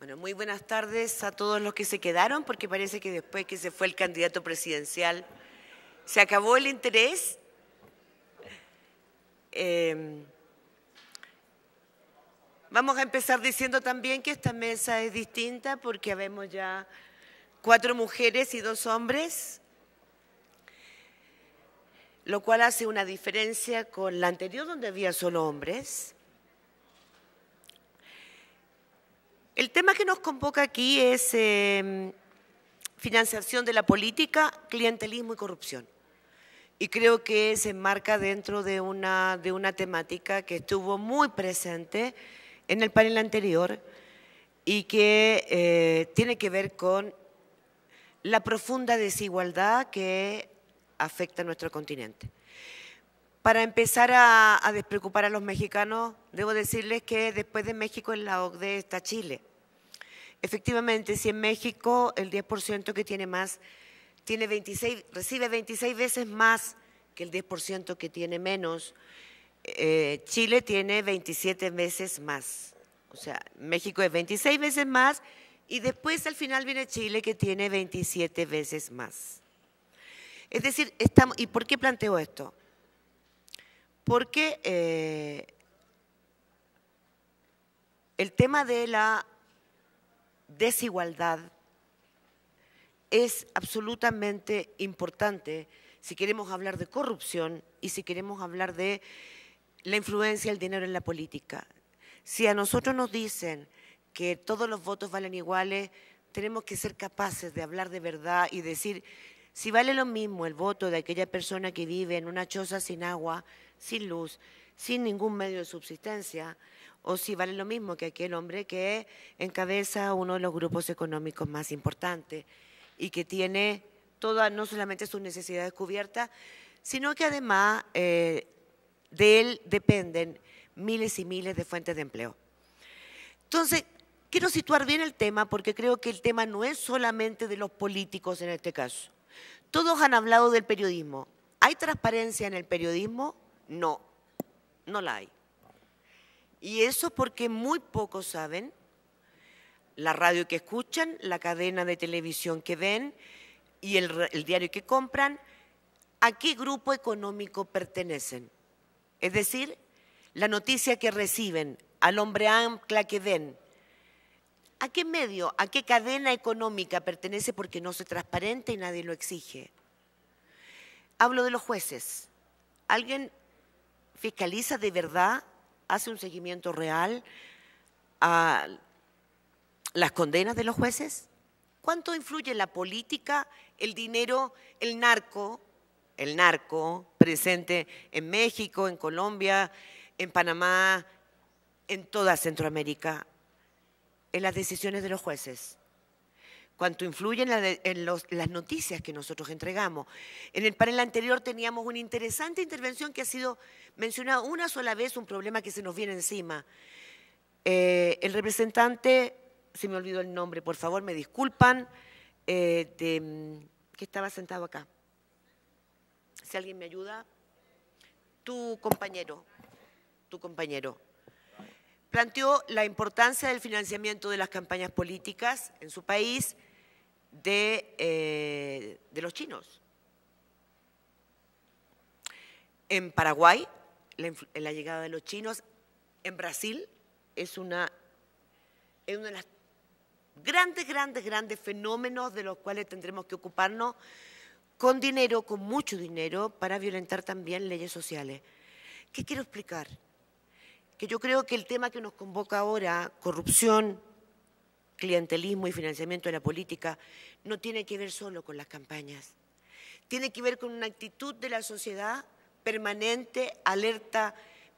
Bueno, muy buenas tardes a todos los que se quedaron, porque parece que después que se fue el candidato presidencial se acabó el interés. Vamos a empezar diciendo también que esta mesa es distinta porque habemos ya 4 mujeres y 2 hombres, lo cual hace una diferencia con la anterior donde había solo hombres. El tema que nos convoca aquí es financiación de la política, clientelismo y corrupción. Y creo que se enmarca dentro de una temática que estuvo muy presente en el panel anterior y que tiene que ver con la profunda desigualdad que afecta a nuestro continente. Para empezar a despreocupar a los mexicanos, debo decirles que después de México en la OCDE está Chile. Efectivamente, si en México el 10% que tiene más recibe 26 veces más que el 10% que tiene menos, Chile tiene 27 veces más. O sea, México es 26 veces más y después al final viene Chile que tiene 27 veces más. Es decir, ¿y por qué planteo esto? Porque el tema de la desigualdad es absolutamente importante si queremos hablar de corrupción y si queremos hablar de la influencia del dinero en la política. Si a nosotros nos dicen que todos los votos valen iguales, tenemos que ser capaces de hablar de verdad y decir si vale lo mismo el voto de aquella persona que vive en una choza sin agua, sin luz, sin ningún medio de subsistencia, o si vale lo mismo que aquel hombre que encabeza uno de los grupos económicos más importantes y que tiene todas, no solamente sus necesidades cubiertas, sino que además de él dependen miles y miles de fuentes de empleo. Entonces, quiero situar bien el tema porque creo que el tema no es solamente de los políticos en este caso. Todos han hablado del periodismo. ¿Hay transparencia en el periodismo? No, no la hay. Y eso porque muy pocos saben, la radio que escuchan, la cadena de televisión que ven y el diario que compran, a qué grupo económico pertenecen. Es decir, la noticia que reciben, al hombre ancla que ven, ¿a qué medio, a qué cadena económica pertenece? Porque no se transparenta y nadie lo exige. Hablo de los jueces. ¿Alguien fiscaliza de verdad, hace un seguimiento real a las condenas de los jueces? ¿Cuánto influye la política, el dinero, el narco presente en México, en Colombia, en Panamá, en toda Centroamérica, en las decisiones de los jueces? ¿Cuánto influyen en las noticias que nosotros entregamos? En el panel anterior teníamos una interesante intervención que ha sido mencionada una sola vez, un problema que se nos viene encima. El representante, se me olvidó el nombre, por favor, me disculpan, que estaba sentado acá. Si alguien me ayuda, tu compañero, planteó la importancia del financiamiento de las campañas políticas en su país de los chinos. En Paraguay, la llegada de los chinos. En Brasil es una de las grandes fenómenos de los cuales tendremos que ocuparnos con dinero, con mucho dinero, para violentar también leyes sociales. ¿Qué quiero explicar? Que yo creo que el tema que nos convoca ahora, corrupción, clientelismo y financiamiento de la política, no tiene que ver solo con las campañas. Tiene que ver con una actitud de la sociedad permanente, alerta,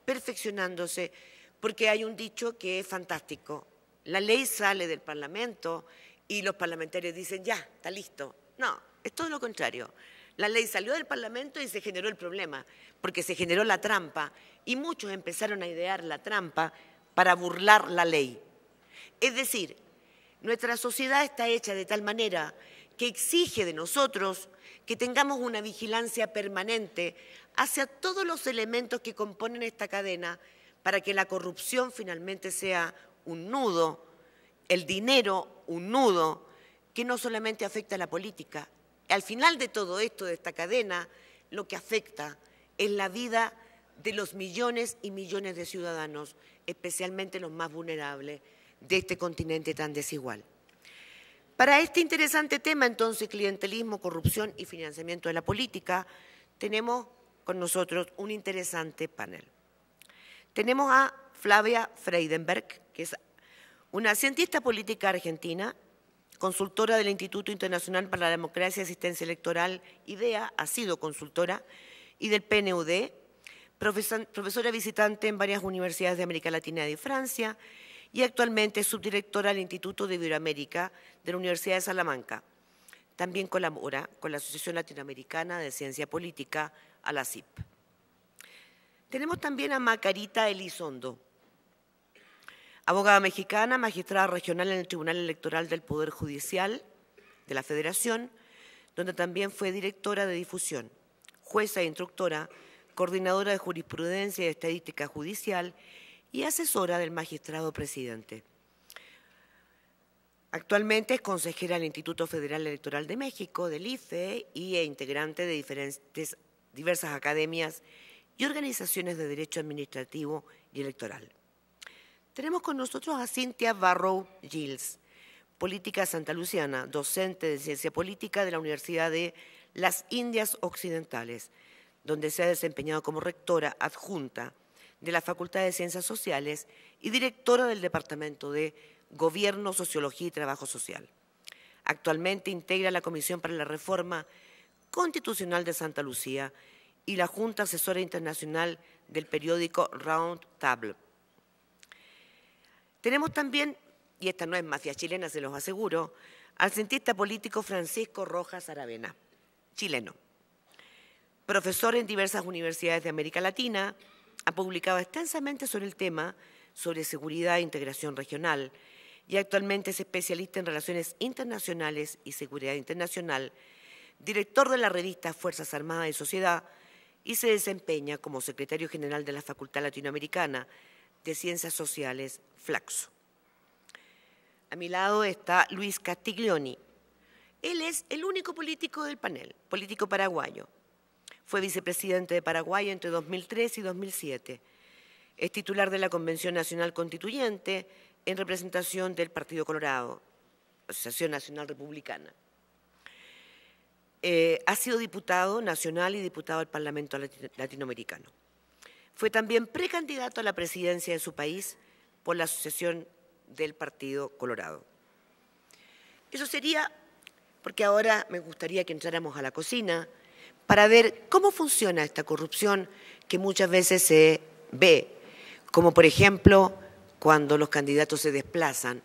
perfeccionándose, porque hay un dicho que es fantástico. La ley sale del Parlamento y los parlamentarios dicen, ya, está listo. No, es todo lo contrario. La ley salió del Parlamento y se generó el problema, porque se generó la trampa y muchos empezaron a idear la trampa para burlar la ley. Es decir, nuestra sociedad está hecha de tal manera que exige de nosotros que tengamos una vigilancia permanente hacia todos los elementos que componen esta cadena para que la corrupción finalmente sea un nudo el dinero un nudo que no solamente afecta a la política. Al final de todo esto, de esta cadena, lo que afecta es la vida de los millones y millones de ciudadanos, especialmente los más vulnerables de este continente tan desigual. Para este interesante tema, entonces, clientelismo, corrupción y financiamiento de la política, tenemos con nosotros un interesante panel. Tenemos a Flavia Freidenberg, que es una cientista política argentina, consultora del Instituto Internacional para la Democracia y Asistencia Electoral, IDEA, ha sido consultora, y del PNUD, profesora visitante en varias universidades de América Latina y de Francia, y actualmente es subdirectora del Instituto de Iberoamérica de la Universidad de Salamanca. También colabora con la Asociación Latinoamericana de Ciencia Política, a la ASIP. Tenemos también a Macarita Elizondo, abogada mexicana, magistrada regional en el Tribunal Electoral del Poder Judicial de la Federación, donde también fue directora de difusión, jueza e instructora, coordinadora de jurisprudencia y estadística judicial y asesora del magistrado presidente. Actualmente es consejera del Instituto Federal Electoral de México, del IFE, e integrante de diversas academias y organizaciones de derecho administrativo y electoral. Tenemos con nosotros a Cynthia Barrow Giles, política santaluciana, docente de ciencia política de la Universidad de las Indias Occidentales, donde se ha desempeñado como rectora adjunta de la Facultad de Ciencias Sociales y directora del Departamento de Gobierno, Sociología y Trabajo Social. Actualmente integra la Comisión para la Reforma Constitucional de Santa Lucía y la Junta Asesora Internacional del periódico Round Table. Tenemos también, y esta no es mafia chilena, se los aseguro, al cientista político Francisco Rojas Aravena, chileno. Profesor en diversas universidades de América Latina, ha publicado extensamente sobre el tema, sobre seguridad e integración regional, y actualmente es especialista en relaciones internacionales y seguridad internacional, director de la revista Fuerzas Armadas y Sociedad, y se desempeña como secretario general de la Facultad Latinoamericana de Ciencias Sociales, Flaxo. A mi lado está Luis Castiglioni. Él es el único político del panel, político paraguayo. Fue vicepresidente de Paraguay entre 2003 y 2007. Es titular de la Convención Nacional Constituyente en representación del Partido Colorado, Asociación Nacional Republicana. Ha sido diputado nacional y diputado del Parlamento Latinoamericano. Fue también precandidato a la presidencia de su país por la Asociación del Partido Colorado. Eso sería, porque ahora me gustaría que entráramos a la cocina para ver cómo funciona esta corrupción que muchas veces se ve, como por ejemplo cuando los candidatos se desplazan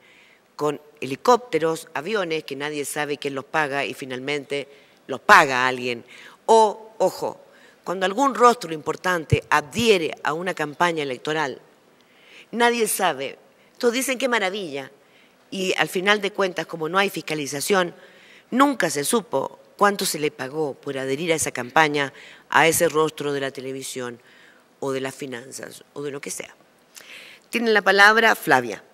con helicópteros, aviones, que nadie sabe quién los paga y finalmente los paga alguien. O, ojo, cuando algún rostro importante adhiere a una campaña electoral, nadie sabe. Todos dicen qué maravilla. Y al final de cuentas, como no hay fiscalización, nunca se supo cuánto se le pagó por adherir a esa campaña, a ese rostro de la televisión o de las finanzas o de lo que sea. Tiene la palabra Flavia.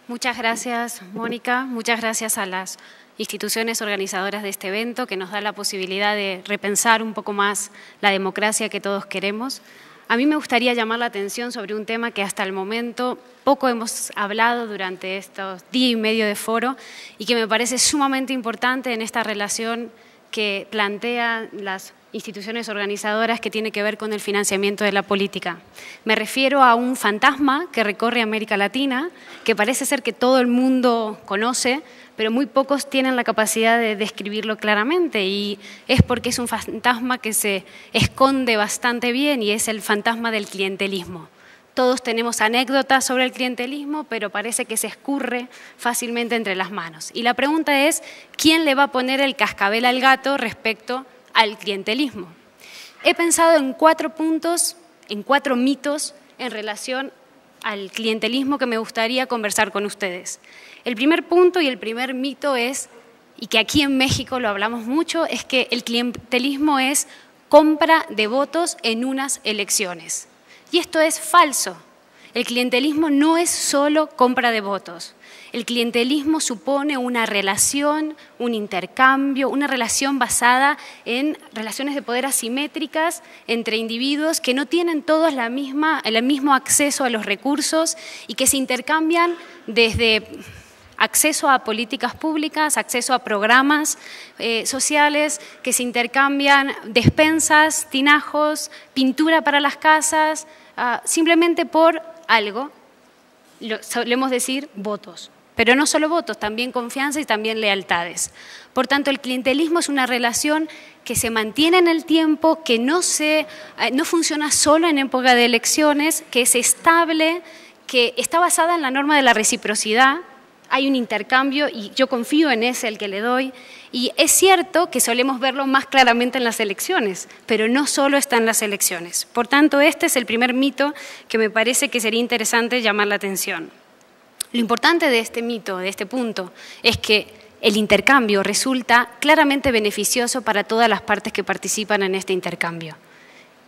Muchas gracias, Mónica. Muchas gracias a las instituciones organizadoras de este evento que nos da la posibilidad de repensar un poco más la democracia que todos queremos. A mí me gustaría llamar la atención sobre un tema que hasta el momento poco hemos hablado durante estos día y medio de foro y que me parece sumamente importante en esta relación que plantean las instituciones organizadoras que tiene que ver con el financiamiento de la política. Me refiero a un fantasma que recorre América Latina, que parece ser que todo el mundo conoce, pero muy pocos tienen la capacidad de describirlo claramente, y es porque es un fantasma que se esconde bastante bien, y es el fantasma del clientelismo. Todos tenemos anécdotas sobre el clientelismo, pero parece que se escurre fácilmente entre las manos. Y la pregunta es, ¿quién le va a poner el cascabel al gato respecto al clientelismo? He pensado en 4 puntos, en 4 mitos en relación al clientelismo que me gustaría conversar con ustedes. El primer punto y el primer mito es, y que aquí en México lo hablamos mucho, es que el clientelismo es compra de votos en unas elecciones. Y esto es falso. El clientelismo no es solo compra de votos. El clientelismo supone una relación, un intercambio, una relación basada en relaciones de poder asimétricas entre individuos que no tienen todos el mismo acceso a los recursos y que se intercambian desde acceso a políticas públicas, acceso a programas sociales, que se intercambian despensas, tinajos, pintura para las casas, simplemente por algo, solemos decir votos. Pero no solo votos, también confianza y también lealtades. Por tanto, el clientelismo es una relación que se mantiene en el tiempo, que no funciona solo en época de elecciones, que es estable, que está basada en la norma de la reciprocidad. Hay un intercambio y yo confío en ese al que le doy. Y es cierto que solemos verlo más claramente en las elecciones, pero no solo está en las elecciones. Por tanto, este es el primer mito que me parece que sería interesante llamar la atención. Lo importante de este mito, de este punto, es que el intercambio resulta claramente beneficioso para todas las partes que participan en este intercambio.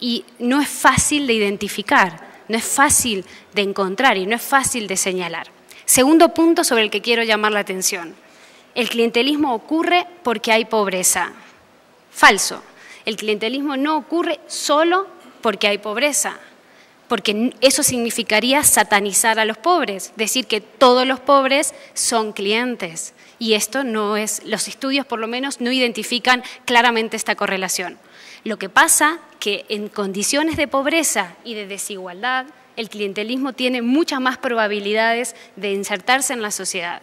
Y no es fácil de identificar, no es fácil de encontrar y no es fácil de señalar. Segundo punto sobre el que quiero llamar la atención. El clientelismo ocurre porque hay pobreza. Falso. El clientelismo no ocurre solo porque hay pobreza, porque eso significaría satanizar a los pobres, decir que todos los pobres son clientes. Y esto no es, los estudios por lo menos no identifican claramente esta correlación. Lo que pasa que en condiciones de pobreza y de desigualdad, el clientelismo tiene muchas más probabilidades de insertarse en la sociedad.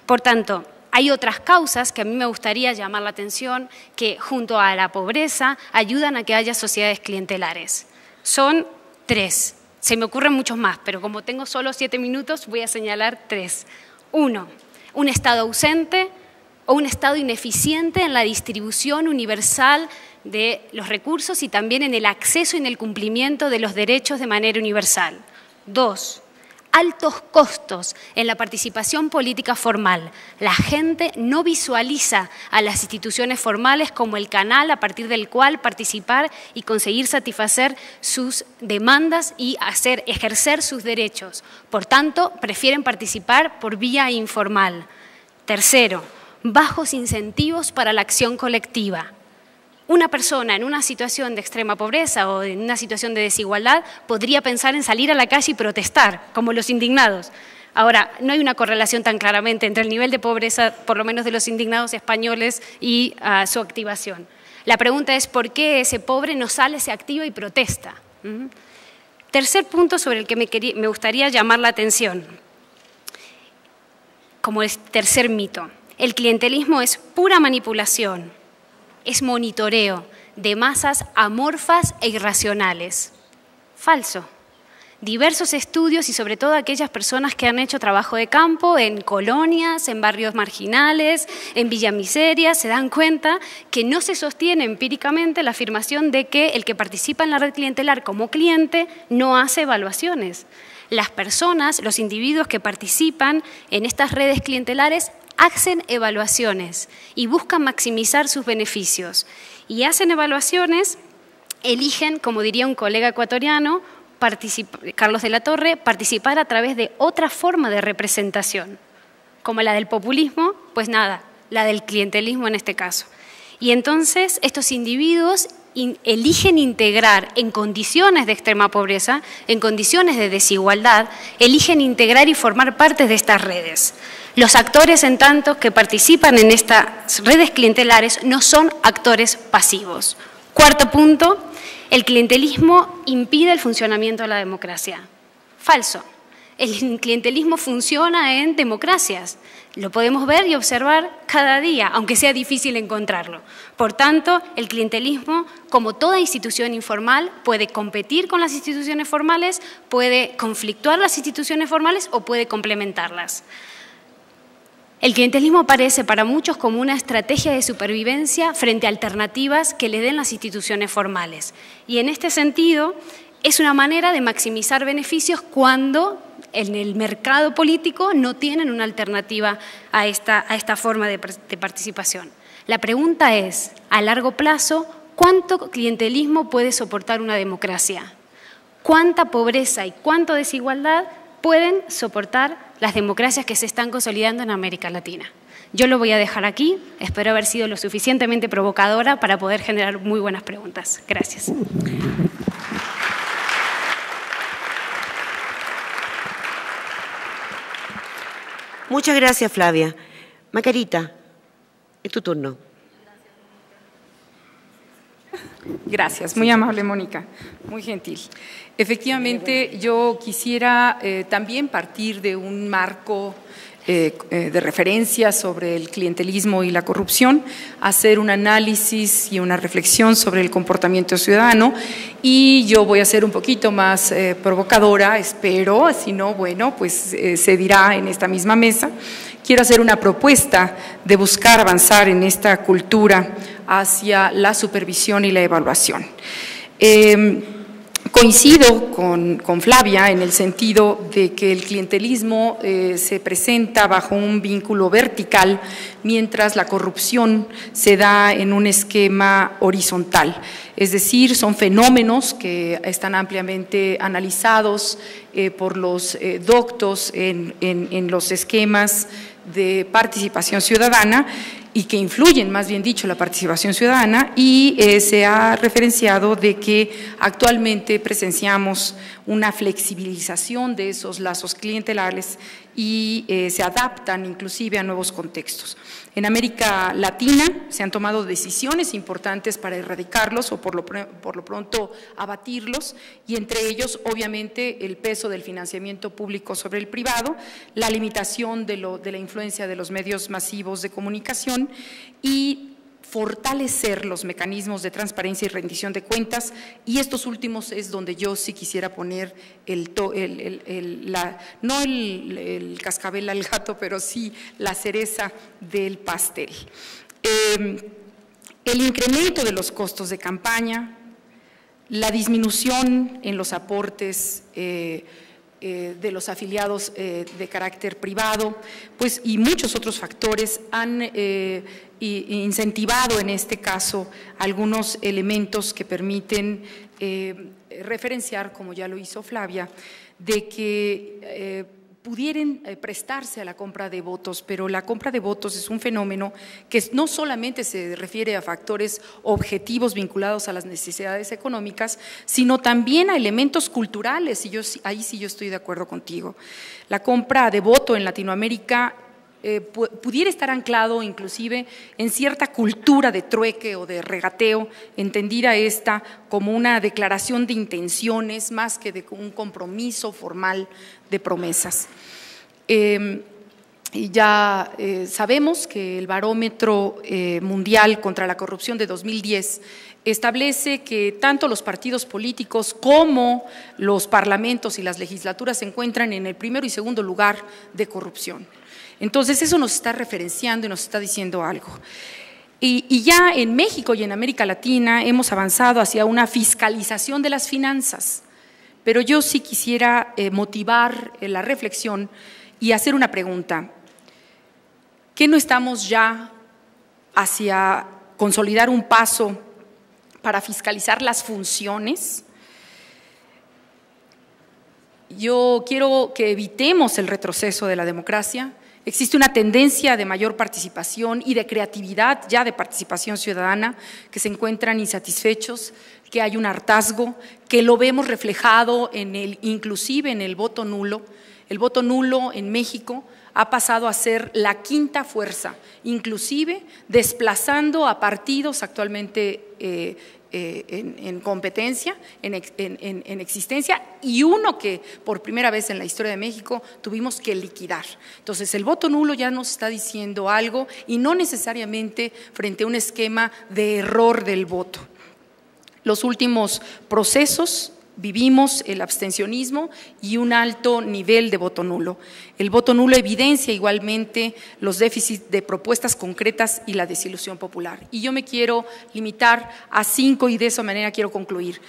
Por tanto, hay otras causas que a mí me gustaría llamar la atención que junto a la pobreza ayudan a que haya sociedades clientelares. Son 3. Se me ocurren muchos más, pero como tengo solo 7 minutos voy a señalar 3. 1. Un Estado ausente o un Estado ineficiente en la distribución universal de los recursos y también en el acceso y en el cumplimiento de los derechos de manera universal. 2. Altos costos en la participación política formal. La gente no visualiza a las instituciones formales como el canal a partir del cual participar y conseguir satisfacer sus demandas y ejercer sus derechos. Por tanto, prefieren participar por vía informal. 3. Bajos incentivos para la acción colectiva. Una persona en una situación de extrema pobreza o en una situación de desigualdad podría pensar en salir a la calle y protestar, como los indignados. Ahora, no hay una correlación tan claramente entre el nivel de pobreza, por lo menos de los indignados españoles, y su activación. La pregunta es ¿por qué ese pobre no sale, se activa y protesta? Tercer punto sobre el que me gustaría llamar la atención, como el tercer mito. El clientelismo es pura manipulación. Es monitoreo de masas amorfas e irracionales. Falso. Diversos estudios y sobre todo aquellas personas que han hecho trabajo de campo en colonias, en barrios marginales, en villamiserias, se dan cuenta que no se sostiene empíricamente la afirmación de que el que participa en la red clientelar como cliente no hace evaluaciones. Las personas, los individuos que participan en estas redes clientelares hacen evaluaciones y buscan maximizar sus beneficios. Y hacen evaluaciones, eligen, como diría un colega ecuatoriano, Carlos de la Torre, participar a través de otra forma de representación, como la del populismo, pues nada, la del clientelismo en este caso. Y entonces estos individuos eligen integrar en condiciones de extrema pobreza, en condiciones de desigualdad, eligen integrar y formar parte de estas redes. Los actores, en tanto, que participan en estas redes clientelares no son actores pasivos. Cuarto punto, el clientelismo impide el funcionamiento de la democracia. Falso. El clientelismo funciona en democracias. Lo podemos ver y observar cada día, aunque sea difícil encontrarlo. Por tanto, el clientelismo, como toda institución informal, puede competir con las instituciones formales, puede conflictuar las instituciones formales o puede complementarlas. El clientelismo aparece para muchos como una estrategia de supervivencia frente a alternativas que le den las instituciones formales. Y en este sentido, es una manera de maximizar beneficios cuando en el mercado político no tienen una alternativa a esta forma de participación. La pregunta es, a largo plazo, ¿cuánto clientelismo puede soportar una democracia? cuánta pobreza y cuánta desigualdad pueden soportar las democracias que se están consolidando en América Latina. Yo lo voy a dejar aquí, espero haber sido lo suficientemente provocadora para poder generar muy buenas preguntas. Gracias. Muchas gracias, Flavia. Macarita, es tu turno. Gracias, muy amable, Mónica, muy gentil. Efectivamente, yo quisiera también partir de un marco de referencia sobre el clientelismo y la corrupción, hacer un análisis y una reflexión sobre el comportamiento ciudadano, y yo voy a ser un poquito más provocadora, espero, si no, bueno, pues se dirá en esta misma mesa. Quiero hacer una propuesta de buscar avanzar en esta cultura hacia la supervisión y la evaluación. Coincido con Flavia en el sentido de que el clientelismo se presenta bajo un vínculo vertical, mientras la corrupción se da en un esquema horizontal. Es decir, son fenómenos que están ampliamente analizados por los doctos en los esquemas de participación ciudadana y que influyen, más bien dicho, la participación ciudadana, y se ha referenciado de que actualmente presenciamos una flexibilización de esos lazos clientelares y se adaptan inclusive a nuevos contextos. En América Latina se han tomado decisiones importantes para erradicarlos o por lo pronto abatirlos, y entre ellos obviamente el peso del financiamiento público sobre el privado, la limitación de la influencia de los medios masivos de comunicación y fortalecer los mecanismos de transparencia y rendición de cuentas, y estos últimos es donde yo sí quisiera poner no el cascabel al gato, pero sí la cereza del pastel. El incremento de los costos de campaña, la disminución en los aportes de los afiliados de carácter privado, pues, y muchos otros factores han incentivado en este caso algunos elementos que permiten referenciar, como ya lo hizo Flavia, de que pudieran prestarse a la compra de votos, pero la compra de votos es un fenómeno que no solamente se refiere a factores objetivos vinculados a las necesidades económicas, sino también a elementos culturales, y ahí sí yo estoy de acuerdo contigo. La compra de voto en Latinoamérica pudiera estar anclado inclusive en cierta cultura de trueque o de regateo, entendida esta como una declaración de intenciones más que de un compromiso formal de promesas. Y ya sabemos que el Barómetro Mundial contra la Corrupción de 2010 establece que tanto los partidos políticos como los parlamentos y las legislaturas se encuentran en el primero y segundo lugar de corrupción. Entonces, eso nos está referenciando y nos está diciendo algo. Y ya en México y en América Latina hemos avanzado hacia una fiscalización de las finanzas, pero yo sí quisiera motivar la reflexión y hacer una pregunta. ¿Qué no estamos ya hacia consolidar un paso para fiscalizar las funciones? Yo quiero que evitemos el retroceso de la democracia. Existe una tendencia de mayor participación y de creatividad ya de participación ciudadana, que se encuentran insatisfechos, que hay un hartazgo, que lo vemos reflejado inclusive en el voto nulo. El voto nulo en México ha pasado a ser la quinta fuerza, inclusive desplazando a partidos actualmente en competencia, en existencia, y uno que por primera vez en la historia de México tuvimos que liquidar. Entonces, el voto nulo ya nos está diciendo algo, y no necesariamente frente a un esquema de error del voto. Los últimos procesos vivimos el abstencionismo y un alto nivel de voto nulo. El voto nulo evidencia igualmente los déficits de propuestas concretas y la desilusión popular. Y yo me quiero limitar a 5 y de esa manera quiero concluir.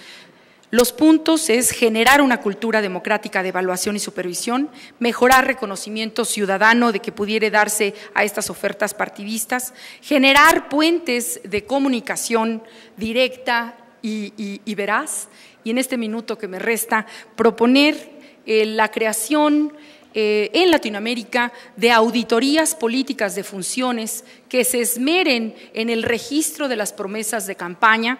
Los puntos es generar una cultura democrática de evaluación y supervisión, mejorar reconocimiento ciudadano de que pudiera darse a estas ofertas partidistas, generar puentes de comunicación directa y veraz, y en este minuto que me resta proponer la creación en Latinoamérica de auditorías políticas de funciones que se esmeren en el registro de las promesas de campaña,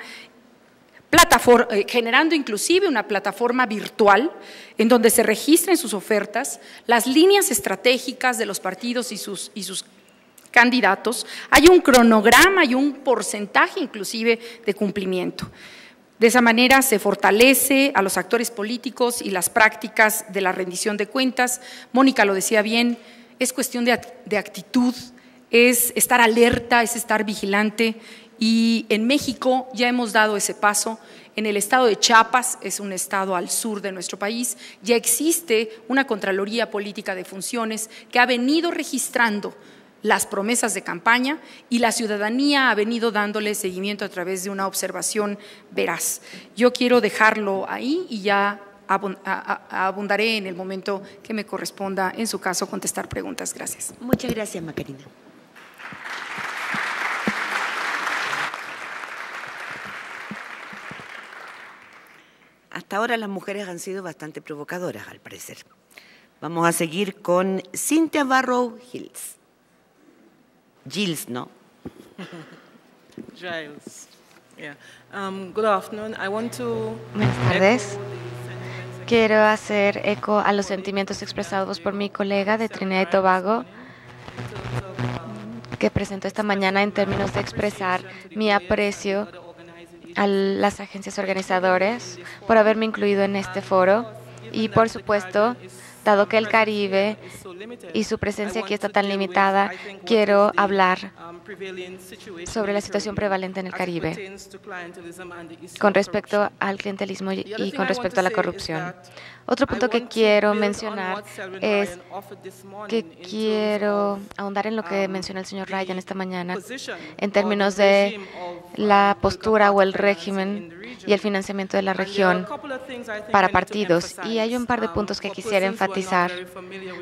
generando inclusive una plataforma virtual en donde se registren sus ofertas, las líneas estratégicas de los partidos y sus candidatos, hay un cronograma y un porcentaje inclusive de cumplimiento. De esa manera se fortalece a los actores políticos y las prácticas de la rendición de cuentas. Mónica lo decía bien, es cuestión de actitud, es estar alerta, es estar vigilante, y en México ya hemos dado ese paso. En el estado de Chiapas, es un estado al sur de nuestro país, ya existe una Contraloría Política de Funciones que ha venido registrando las promesas de campaña y la ciudadanía ha venido dándole seguimiento a través de una observación veraz. Yo quiero dejarlo ahí y ya abundaré en el momento que me corresponda, en su caso, contestar preguntas. Gracias. Muchas gracias, Macarena. Hasta ahora las mujeres han sido bastante provocadoras, al parecer. Vamos a seguir con Cynthia Barrow Giles. Giles, ¿no? Giles. Yeah. Good afternoon. I want to Buenas tardes. Quiero hacer eco a los sentimientos expresados por mi colega de Trinidad y Tobago, que presentó esta mañana en términos de expresar mi aprecio a las agencias organizadoras por haberme incluido en este foro y, por supuesto, dado que el Caribe y su presencia aquí está tan limitada, quiero hablar sobre la situación prevalente en el Caribe con respecto al clientelismo y con respecto a la corrupción. Otro punto que quiero mencionar es que quiero ahondar en lo que mencionó el señor Ryan esta mañana en términos de la postura o el régimen y el financiamiento de la región para partidos. Y hay un par de puntos que quisiera enfatizar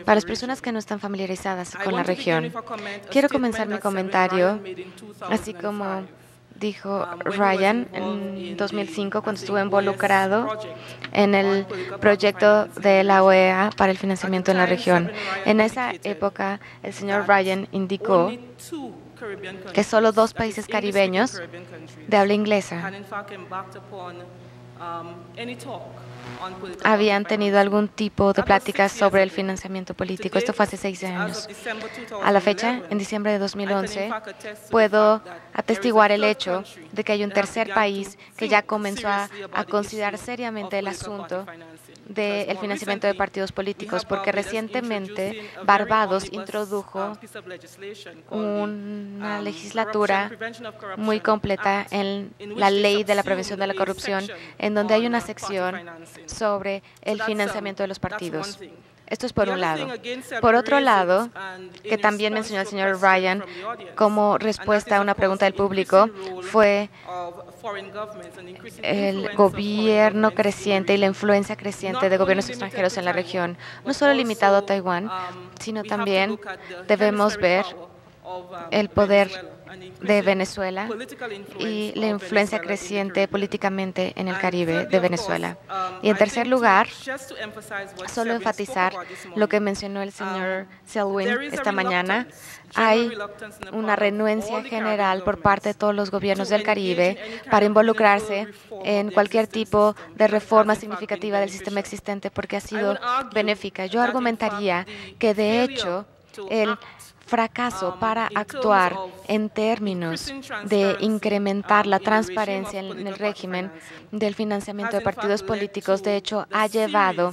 para las personas que no están familiarizadas con la región. Quiero comenzar mi comentario, así como dijo Ryan en 2005, cuando estuvo involucrado en el proyecto de la OEA para el financiamiento en la región. En esa época, el señor Ryan indicó que solo 2 países caribeños de habla inglesa habían tenido algún tipo de pláticas sobre el financiamiento político. Esto fue hace 6 años. A la fecha, en diciembre de 2011, puedo atestiguar el hecho de que hay un tercer país que ya comenzó a considerar seriamente el asunto del financiamiento de partidos políticos, porque recientemente Barbados introdujo una legislatura muy completa en la ley de la prevención de la corrupción, en donde hay una sección sobre el financiamiento de los partidos. Esto es por un lado. Por otro lado, que también mencionó el señor Ryan como respuesta a una pregunta del público, fue el gobierno creciente y la influencia creciente de gobiernos extranjeros en la región, no solo limitado a Taiwán, sino también debemos ver el poder de Venezuela y la influencia creciente políticamente en el Caribe de Venezuela. Y en tercer lugar, solo enfatizar lo que mencionó el señor Selwyn esta mañana. Hay una renuencia general por parte de todos los gobiernos del Caribe para involucrarse en cualquier tipo de reforma significativa del sistema existente porque ha sido benéfica. Yo argumentaría que, de hecho, el fracaso para actuar en términos de incrementar la transparencia en el régimen del financiamiento de partidos políticos, de hecho, ha llevado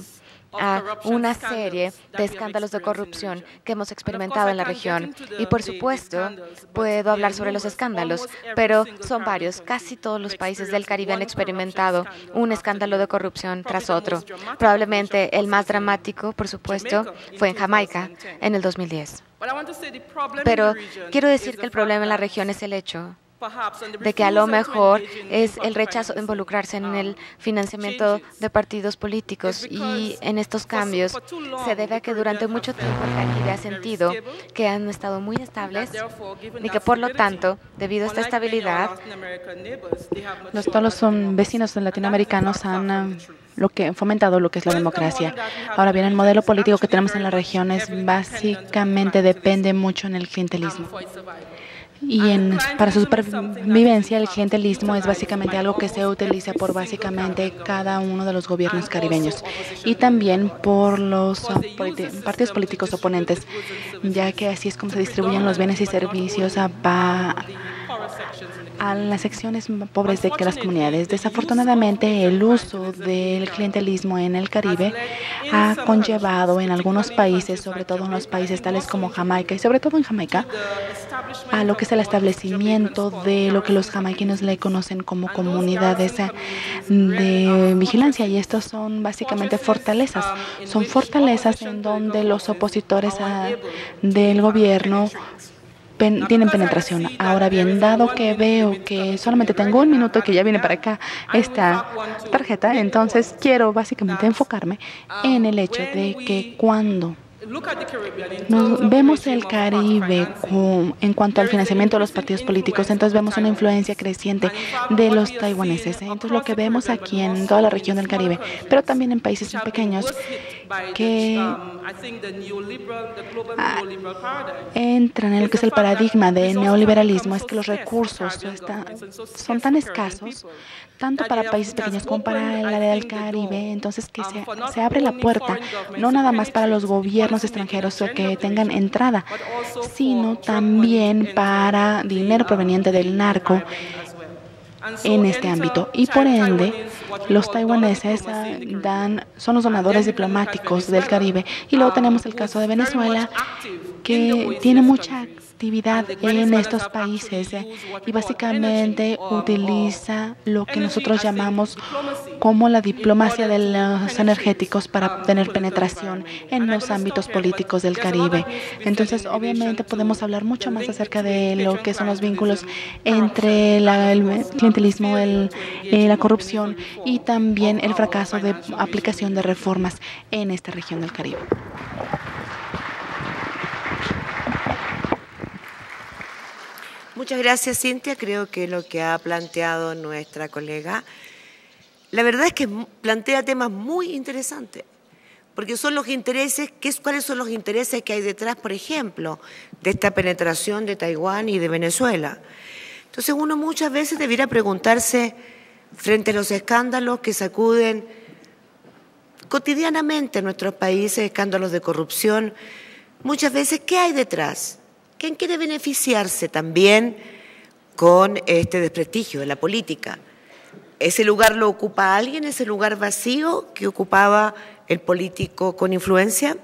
a una serie de escándalos de corrupción que hemos experimentado en la región. Y, por supuesto, puedo hablar sobre los escándalos, pero son varios. Casi todos los países del Caribe han experimentado un escándalo de corrupción tras otro. Probablemente el más dramático, por supuesto, fue en Jamaica en el 2010. Pero quiero decir que el problema en la región es el hecho de que a lo mejor es el rechazo de involucrarse en el financiamiento de partidos políticos, y en estos cambios se debe a que durante mucho tiempo el Caribe ha sentido que han estado muy estables y que por lo tanto, debido a esta estabilidad, todos los vecinos latinoamericanos han fomentado lo que es la democracia. Ahora bien, el modelo político que tenemos en la región básicamente depende mucho en el clientelismo. Y para su supervivencia, el clientelismo es básicamente algo que se utiliza por básicamente cada uno de los gobiernos caribeños y también por los partidos políticos oponentes, ya que así es como se distribuyen los bienes y servicios a las secciones pobres de las comunidades. Desafortunadamente, el uso del clientelismo en el Caribe ha conllevado en algunos países, sobre todo en los países tales como Jamaica, y sobre todo en Jamaica, a lo que es el establecimiento de lo que los jamaiquinos le conocen como comunidades de vigilancia, y estos son básicamente fortalezas. Son fortalezas en donde los opositores del gobierno tienen penetración. Ahora bien, dado que veo que solamente tengo un minuto, que ya viene para acá esta tarjeta, entonces quiero básicamente enfocarme en el hecho de que cuando vemos el Caribe en cuanto al financiamiento de los partidos políticos, entonces vemos una influencia creciente de los taiwaneses. Entonces lo que vemos aquí en toda la región del Caribe, pero también en países pequeños que entran en lo que es el paradigma de neoliberalismo, es que los recursos son tan escasos, tanto para países pequeños como para el área del Caribe, entonces que se abre la puerta, no nada más para los gobiernos extranjeros que tengan entrada, sino también para dinero proveniente del narco en este ámbito. Y por ende, los taiwaneses son los donadores diplomáticos del Caribe. Y luego tenemos el caso de Venezuela, que tiene mucha actividad en estos países y básicamente utiliza lo que nosotros llamamos como la diplomacia de los energéticos para obtener penetración en los ámbitos políticos del Caribe. Entonces, obviamente, podemos hablar mucho más acerca de lo que son los vínculos entre el clientelismo, la corrupción y también el fracaso de aplicación de reformas en esta región del Caribe. Muchas gracias, Cintia. Creo que lo que ha planteado nuestra colega, la verdad es que plantea temas muy interesantes, porque son los intereses, ¿cuáles son los intereses que hay detrás, por ejemplo, de esta penetración de Taiwán y de Venezuela? Entonces uno muchas veces debiera preguntarse, frente a los escándalos que sacuden cotidianamente en nuestros países, escándalos de corrupción, muchas veces, ¿qué hay detrás? ¿Quién quiere beneficiarse también con este desprestigio de la política? ¿Ese lugar lo ocupa alguien, ese lugar vacío que ocupaba el político con influencia?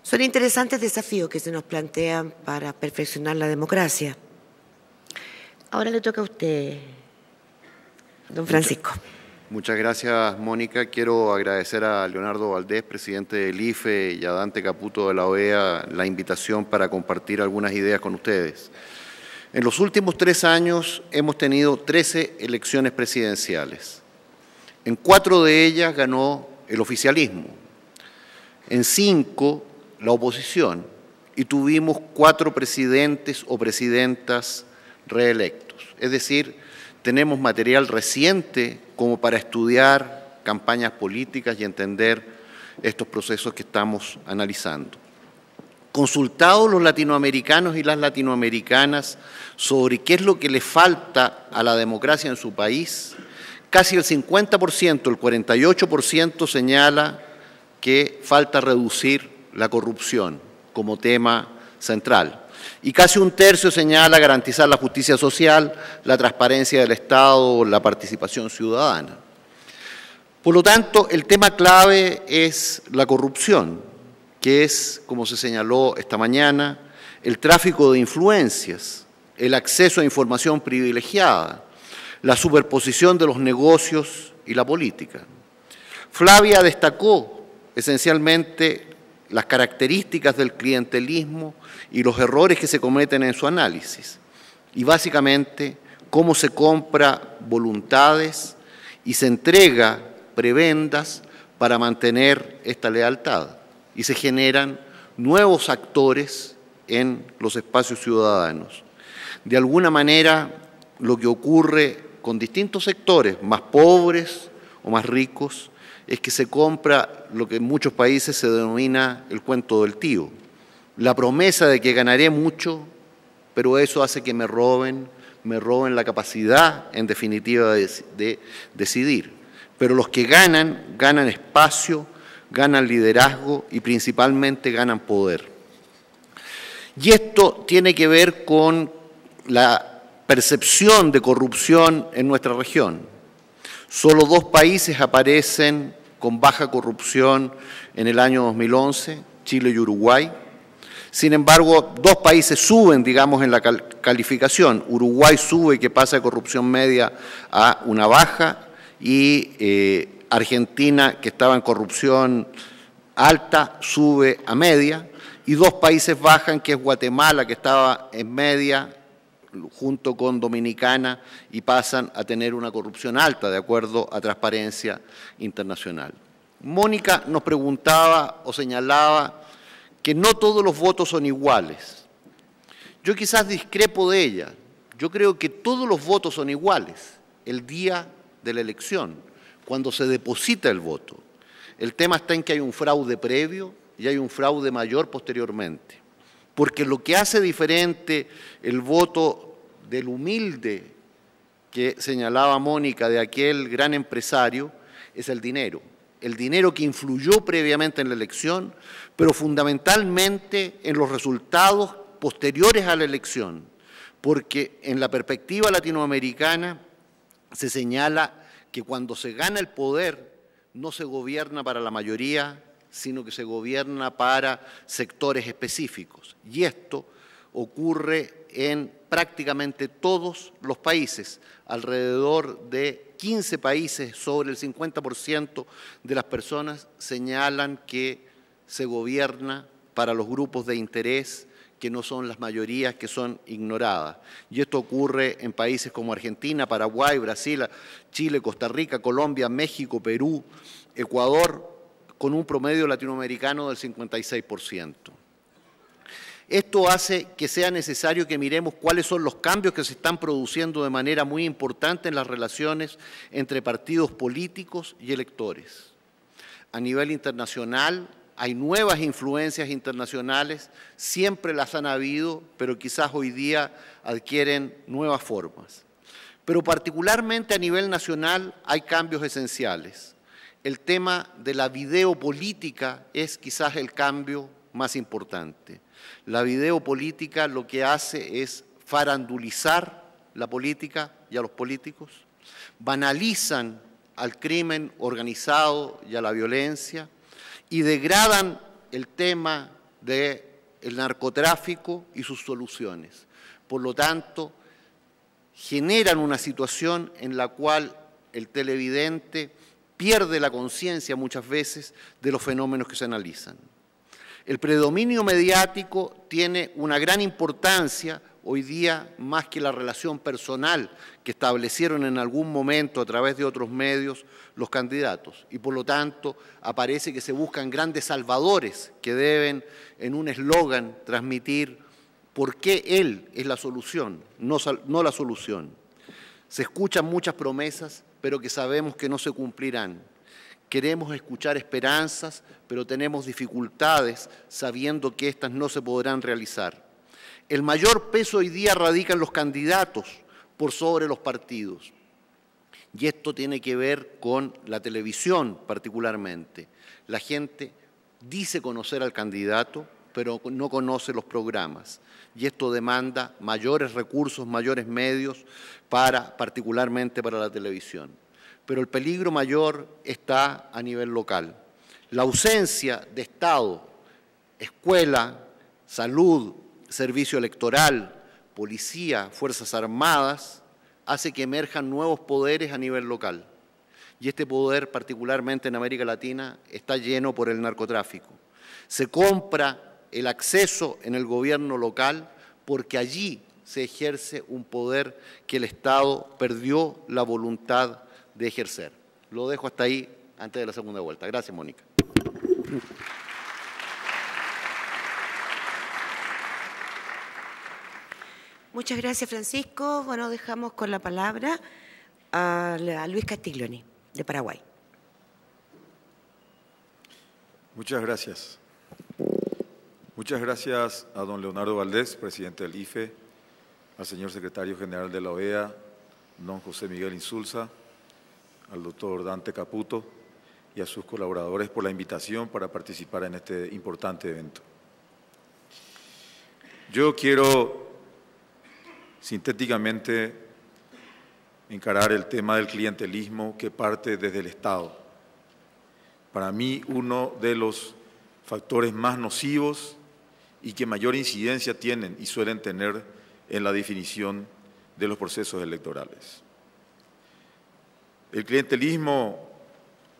Son interesantes desafíos que se nos plantean para perfeccionar la democracia. Ahora le toca a usted, don Francisco. Muchas gracias, Mónica. Quiero agradecer a Leonardo Valdés, presidente del IFE, y a Dante Caputo de la OEA la invitación para compartir algunas ideas con ustedes. En los últimos 3 años hemos tenido 13 elecciones presidenciales. En 4 de ellas ganó el oficialismo, en 5 la oposición, y tuvimos 4 presidentes o presidentas reelectos. Es decir, tenemos material reciente como para estudiar campañas políticas y entender estos procesos que estamos analizando. Consultados los latinoamericanos y las latinoamericanas sobre qué es lo que le falta a la democracia en su país, casi el 50%, el 48% señala que falta reducir la corrupción como tema central. Y casi 1/3 señala garantizar la justicia social, la transparencia del Estado, la participación ciudadana. Por lo tanto, el tema clave es la corrupción, que es, como se señaló esta mañana, el tráfico de influencias, el acceso a información privilegiada, la superposición de los negocios y la política. Flavia destacó esencialmente las características del clientelismo y los errores que se cometen en su análisis. Y básicamente, cómo se compra voluntades y se entrega prebendas para mantener esta lealtad. Y se generan nuevos actores en los espacios ciudadanos. De alguna manera, lo que ocurre con distintos sectores, más pobres o más ricos, es que se compra lo que en muchos países se denomina el cuento del tío. La promesa de que ganaré mucho, pero eso hace que me roben la capacidad, en definitiva, de decidir. Pero los que ganan, ganan espacio, ganan liderazgo y principalmente ganan poder. Y esto tiene que ver con la percepción de corrupción en nuestra región. Solo 2 países aparecen con baja corrupción en el año 2011, Chile y Uruguay. Sin embargo, 2 países suben, digamos, en la calificación. Uruguay sube, que pasa de corrupción media a una baja, y Argentina, que estaba en corrupción alta, sube a media, y 2 países bajan, que es Guatemala, que estaba en media, junto con Dominicana, y pasan a tener una corrupción alta, de acuerdo a Transparencia Internacional. Mónica nos preguntaba o señalaba que no todos los votos son iguales. Yo quizás discrepo de ella. Yo creo que todos los votos son iguales el día de la elección, cuando se deposita el voto. El tema está en que hay un fraude previo y hay un fraude mayor posteriormente. Porque lo que hace diferente el voto del humilde que señalaba Mónica, de aquel gran empresario, es el dinero. El dinero que influyó previamente en la elección, pero fundamentalmente en los resultados posteriores a la elección. Porque en la perspectiva latinoamericana se señala que cuando se gana el poder no se gobierna para la mayoría, sino que se gobierna para sectores específicos. Y esto ocurre en prácticamente todos los países. Alrededor de 15 países, sobre el 50% de las personas señalan que se gobierna para los grupos de interés que no son las mayorías, que son ignoradas. Y esto ocurre en países como Argentina, Paraguay, Brasil, Chile, Costa Rica, Colombia, México, Perú, Ecuador, con un promedio latinoamericano del 56%. Esto hace que sea necesario que miremos cuáles son los cambios que se están produciendo de manera muy importante en las relaciones entre partidos políticos y electores. A nivel internacional hay nuevas influencias internacionales, siempre las han habido, pero quizás hoy día adquieren nuevas formas. Pero particularmente a nivel nacional hay cambios esenciales. El tema de la videopolítica es quizás el cambio más importante. La videopolítica lo que hace es farandulizar la política y a los políticos, banalizan al crimen organizado y a la violencia y degradan el tema del narcotráfico y sus soluciones. Por lo tanto, generan una situación en la cual el televidente pierde la conciencia muchas veces de los fenómenos que se analizan. El predominio mediático tiene una gran importancia hoy día, más que la relación personal que establecieron en algún momento a través de otros medios los candidatos. Y por lo tanto aparece que se buscan grandes salvadores que deben en un eslogan transmitir por qué él es la solución, no la solución. Se escuchan muchas promesas, pero que sabemos que no se cumplirán. Queremos escuchar esperanzas, pero tenemos dificultades sabiendo que éstas no se podrán realizar. El mayor peso hoy día radica en los candidatos por sobre los partidos. Y esto tiene que ver con la televisión particularmente. La gente dice conocer al candidato, pero no conoce los programas. Y esto demanda mayores recursos, mayores medios, particularmente para la televisión. Pero el peligro mayor está a nivel local. La ausencia de Estado, escuela, salud, servicio electoral, policía, fuerzas armadas, hace que emerjan nuevos poderes a nivel local. Y este poder, particularmente en América Latina, está lleno por el narcotráfico. Se compra el acceso en el gobierno local porque allí se ejerce un poder que el Estado perdió la voluntad de ejercer. Lo dejo hasta ahí antes de la segunda vuelta. Gracias, Mónica. Muchas gracias, Francisco. Bueno, dejamos con la palabra a Luis Castiglioni, de Paraguay. Muchas gracias. Muchas gracias a don Leonardo Valdés, presidente del IFE, al señor secretario general de la OEA, don José Miguel Insulza, al doctor Dante Caputo y a sus colaboradores por la invitación para participar en este importante evento. Yo quiero sintéticamente encarar el tema del clientelismo que parte desde el Estado. Para mí, uno de los factores más nocivos y que mayor incidencia tienen y suelen tener en la definición de los procesos electorales. El clientelismo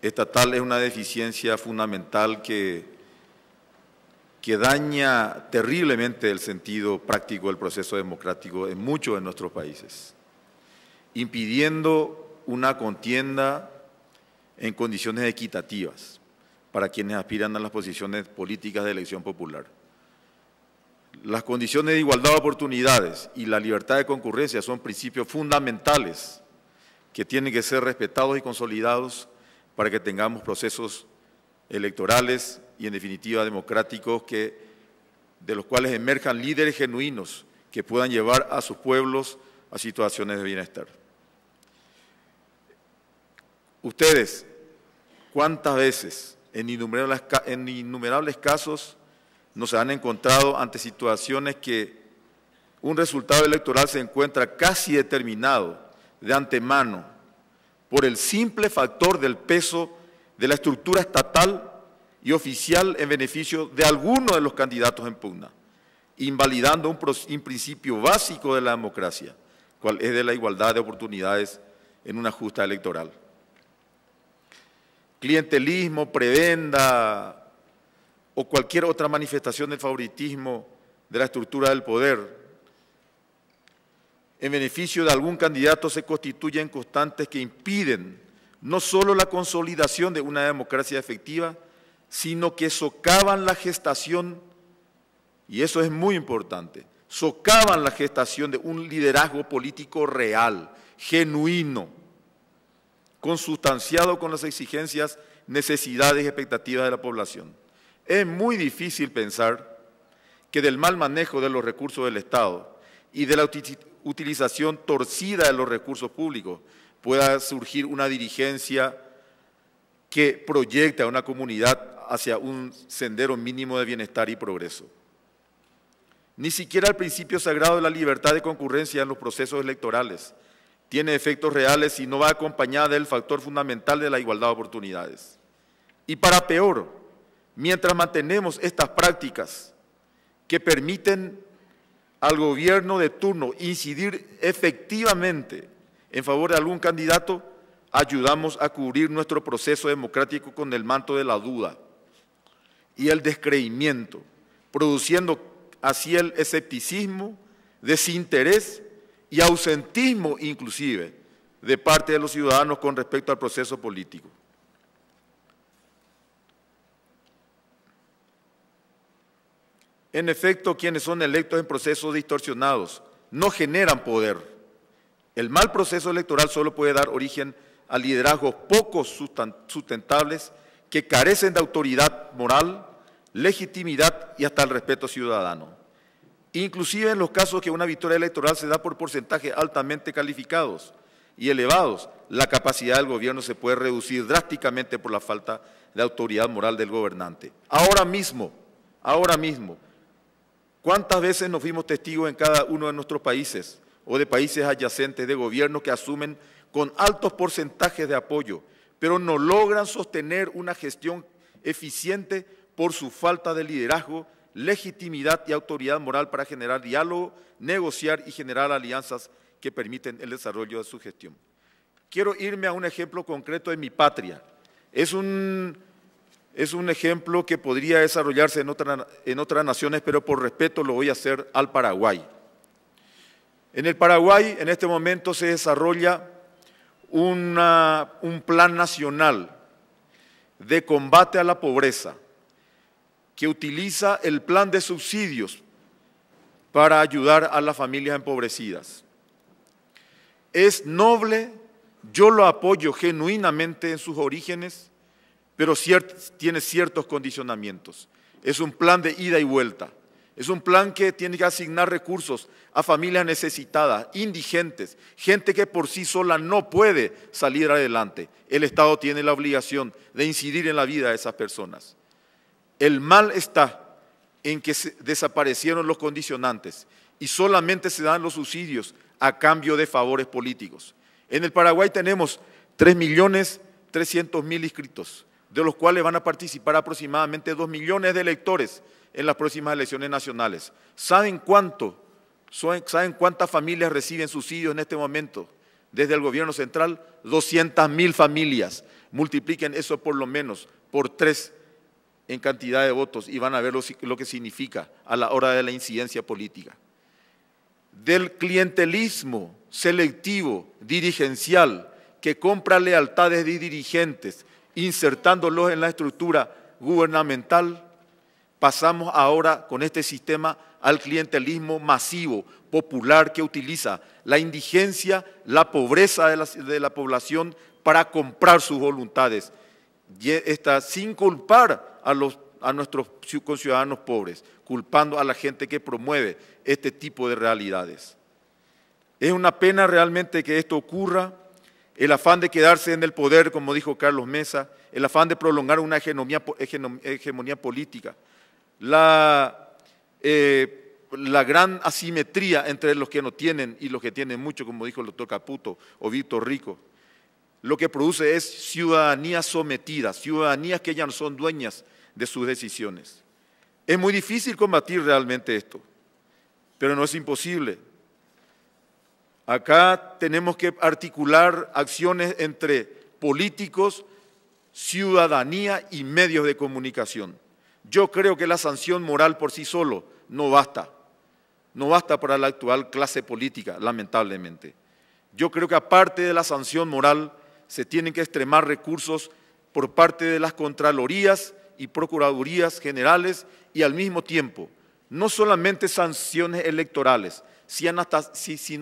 estatal es una deficiencia fundamental que daña terriblemente el sentido práctico del proceso democrático en muchos de nuestros países, impidiendo una contienda en condiciones equitativas para quienes aspiran a las posiciones políticas de elección popular. Las condiciones de igualdad de oportunidades y la libertad de concurrencia son principios fundamentales que tienen que ser respetados y consolidados para que tengamos procesos electorales y, en definitiva, democráticos de los cuales emerjan líderes genuinos que puedan llevar a sus pueblos a situaciones de bienestar. Ustedes, ¿cuántas veces en innumerables casos nos han encontrado ante situaciones que un resultado electoral se encuentra casi determinado de antemano por el simple factor del peso de la estructura estatal y oficial en beneficio de alguno de los candidatos en pugna, invalidando un principio básico de la democracia, cual es de la igualdad de oportunidades en una justa electoral? Clientelismo, prebenda o cualquier otra manifestación del favoritismo de la estructura del poder en beneficio de algún candidato se constituyen constantes que impiden no solo la consolidación de una democracia efectiva, sino que socavan la gestación, y eso es muy importante, socavan la gestación de un liderazgo político real, genuino, consustanciado con las exigencias, necesidades y expectativas de la población. Es muy difícil pensar que del mal manejo de los recursos del Estado y de la utilización torcida de los recursos públicos pueda surgir una dirigencia que proyecte a una comunidad hacia un sendero mínimo de bienestar y progreso. Ni siquiera el principio sagrado de la libertad de concurrencia en los procesos electorales tiene efectos reales si no va acompañada del factor fundamental de la igualdad de oportunidades. Y para peor, mientras mantenemos estas prácticas que permiten al gobierno de turno incidir efectivamente en favor de algún candidato, ayudamos a cubrir nuestro proceso democrático con el manto de la duda y el descreimiento, produciendo así el escepticismo, desinterés y ausentismo inclusive de parte de los ciudadanos con respecto al proceso político. En efecto, quienes son electos en procesos distorsionados no generan poder. El mal proceso electoral solo puede dar origen a liderazgos poco sustentables que carecen de autoridad moral, legitimidad y hasta el respeto ciudadano. Inclusive en los casos que una victoria electoral se da por porcentajes altamente calificados y elevados, la capacidad del gobierno se puede reducir drásticamente por la falta de autoridad moral del gobernante. Ahora mismo, ¿cuántas veces nos fuimos testigos en cada uno de nuestros países o de países adyacentes de gobiernos que asumen con altos porcentajes de apoyo, pero no logran sostener una gestión eficiente por su falta de liderazgo, legitimidad y autoridad moral para generar diálogo, negociar y generar alianzas que permiten el desarrollo de su gestión? Quiero irme a un ejemplo concreto de mi patria. Es un es un ejemplo que podría desarrollarse en otras naciones, pero por respeto lo voy a hacer al Paraguay. En el Paraguay, en este momento, se desarrolla un plan nacional de combate a la pobreza que utiliza el plan de subsidios para ayudar a las familias empobrecidas. Es noble, yo lo apoyo genuinamente en sus orígenes, pero tiene ciertos condicionamientos. Es un plan de ida y vuelta. Es un plan que tiene que asignar recursos a familias necesitadas, indigentes, gente que por sí sola no puede salir adelante. El Estado tiene la obligación de incidir en la vida de esas personas. El mal está en que desaparecieron los condicionantes y solamente se dan los subsidios a cambio de favores políticos. En el Paraguay tenemos 3.300.000 inscritos, de los cuales van a participar aproximadamente 2 millones de electores en las próximas elecciones nacionales. ¿Saben cuántas familias reciben subsidios en este momento desde el gobierno central? 200.000 familias. Multipliquen eso por lo menos por 3 en cantidad de votos y van a ver lo que significa a la hora de la incidencia política. Del clientelismo selectivo, dirigencial, que compra lealtades de dirigentes, insertándolos en la estructura gubernamental, pasamos ahora con este sistema al clientelismo masivo, popular, que utiliza la indigencia, la pobreza de la población para comprar sus voluntades, sin culpar a nuestros conciudadanos pobres, culpando a la gente que promueve este tipo de realidades. Es una pena realmente que esto ocurra. El afán de quedarse en el poder, como dijo Carlos Mesa, el afán de prolongar una hegemonía política, la gran asimetría entre los que no tienen y los que tienen mucho, como dijo el doctor Caputo o Víctor Rico, lo que produce es ciudadanías sometidas, ciudadanías que ya no son dueñas de sus decisiones. Es muy difícil combatir realmente esto, pero no es imposible. Acá tenemos que articular acciones entre políticos, ciudadanía y medios de comunicación. Yo creo que la sanción moral por sí solo no basta. No basta para la actual clase política, lamentablemente. Yo creo que aparte de la sanción moral, se tienen que extremar recursos por parte de las contralorías y procuradurías generales y al mismo tiempo, no solamente sanciones electorales, sino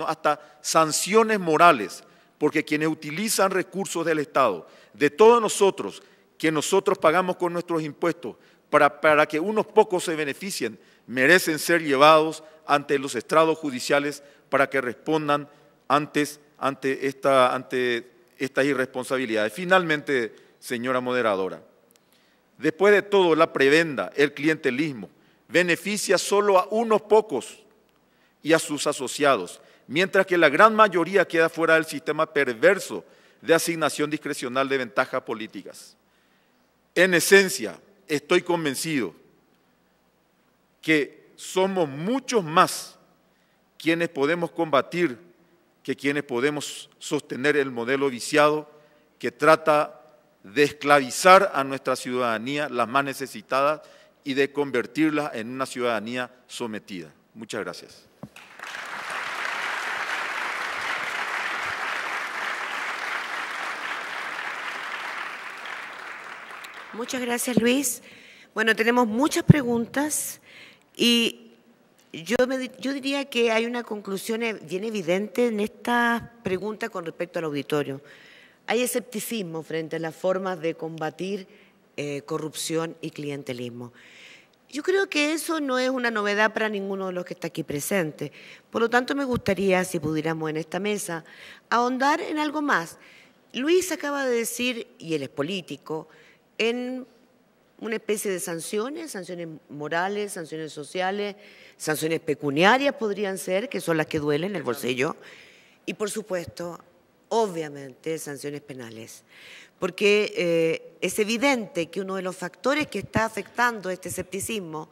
hasta sanciones morales, porque quienes utilizan recursos del Estado, de todos nosotros, que nosotros pagamos con nuestros impuestos, para que unos pocos se beneficien, merecen ser llevados ante los estrados judiciales para que respondan ante estas irresponsabilidades. Finalmente, señora moderadora, después de todo, la prebenda, el clientelismo, beneficia solo a unos pocos y a sus asociados, mientras que la gran mayoría queda fuera del sistema perverso de asignación discrecional de ventajas políticas. En esencia, estoy convencido que somos muchos más quienes podemos combatir que quienes podemos sostener el modelo viciado que trata de esclavizar a nuestra ciudadanía, las más necesitadas, y de convertirla en una ciudadanía sometida. Muchas gracias. Muchas gracias, Luis. Bueno, tenemos muchas preguntas y yo diría que hay una conclusión bien evidente en esta pregunta con respecto al auditorio. Hay escepticismo frente a las formas de combatir corrupción y clientelismo. Yo creo que eso no es una novedad para ninguno de los que está aquí presente. Por lo tanto, me gustaría, si pudiéramos en esta mesa, ahondar en algo más. Luis acaba de decir, y él es político, en una especie de sanciones morales, sanciones sociales, sanciones pecuniarias podrían ser, que son las que duelen en el bolsillo, y por supuesto, obviamente, sanciones penales. Porque es evidente que uno de los factores que está afectando este escepticismo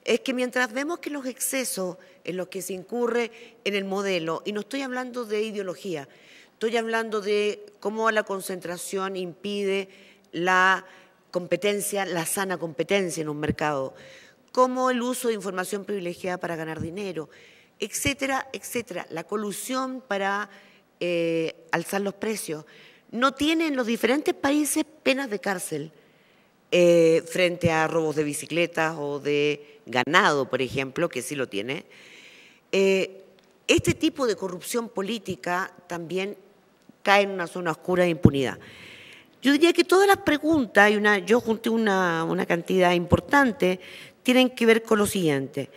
es que mientras vemos que los excesos en los que se incurre en el modelo, y no estoy hablando de ideología, estoy hablando de cómo la concentración impide la competencia, la sana competencia en un mercado, como el uso de información privilegiada para ganar dinero, etcétera, etcétera. La colusión para alzar los precios. No tienen los diferentes países penas de cárcel frente a robos de bicicletas o de ganado, por ejemplo, que sí lo tiene. Este tipo de corrupción política también cae en una zona oscura de impunidad. Yo diría que todas las preguntas, yo junté una cantidad importante, tienen que ver con lo siguiente.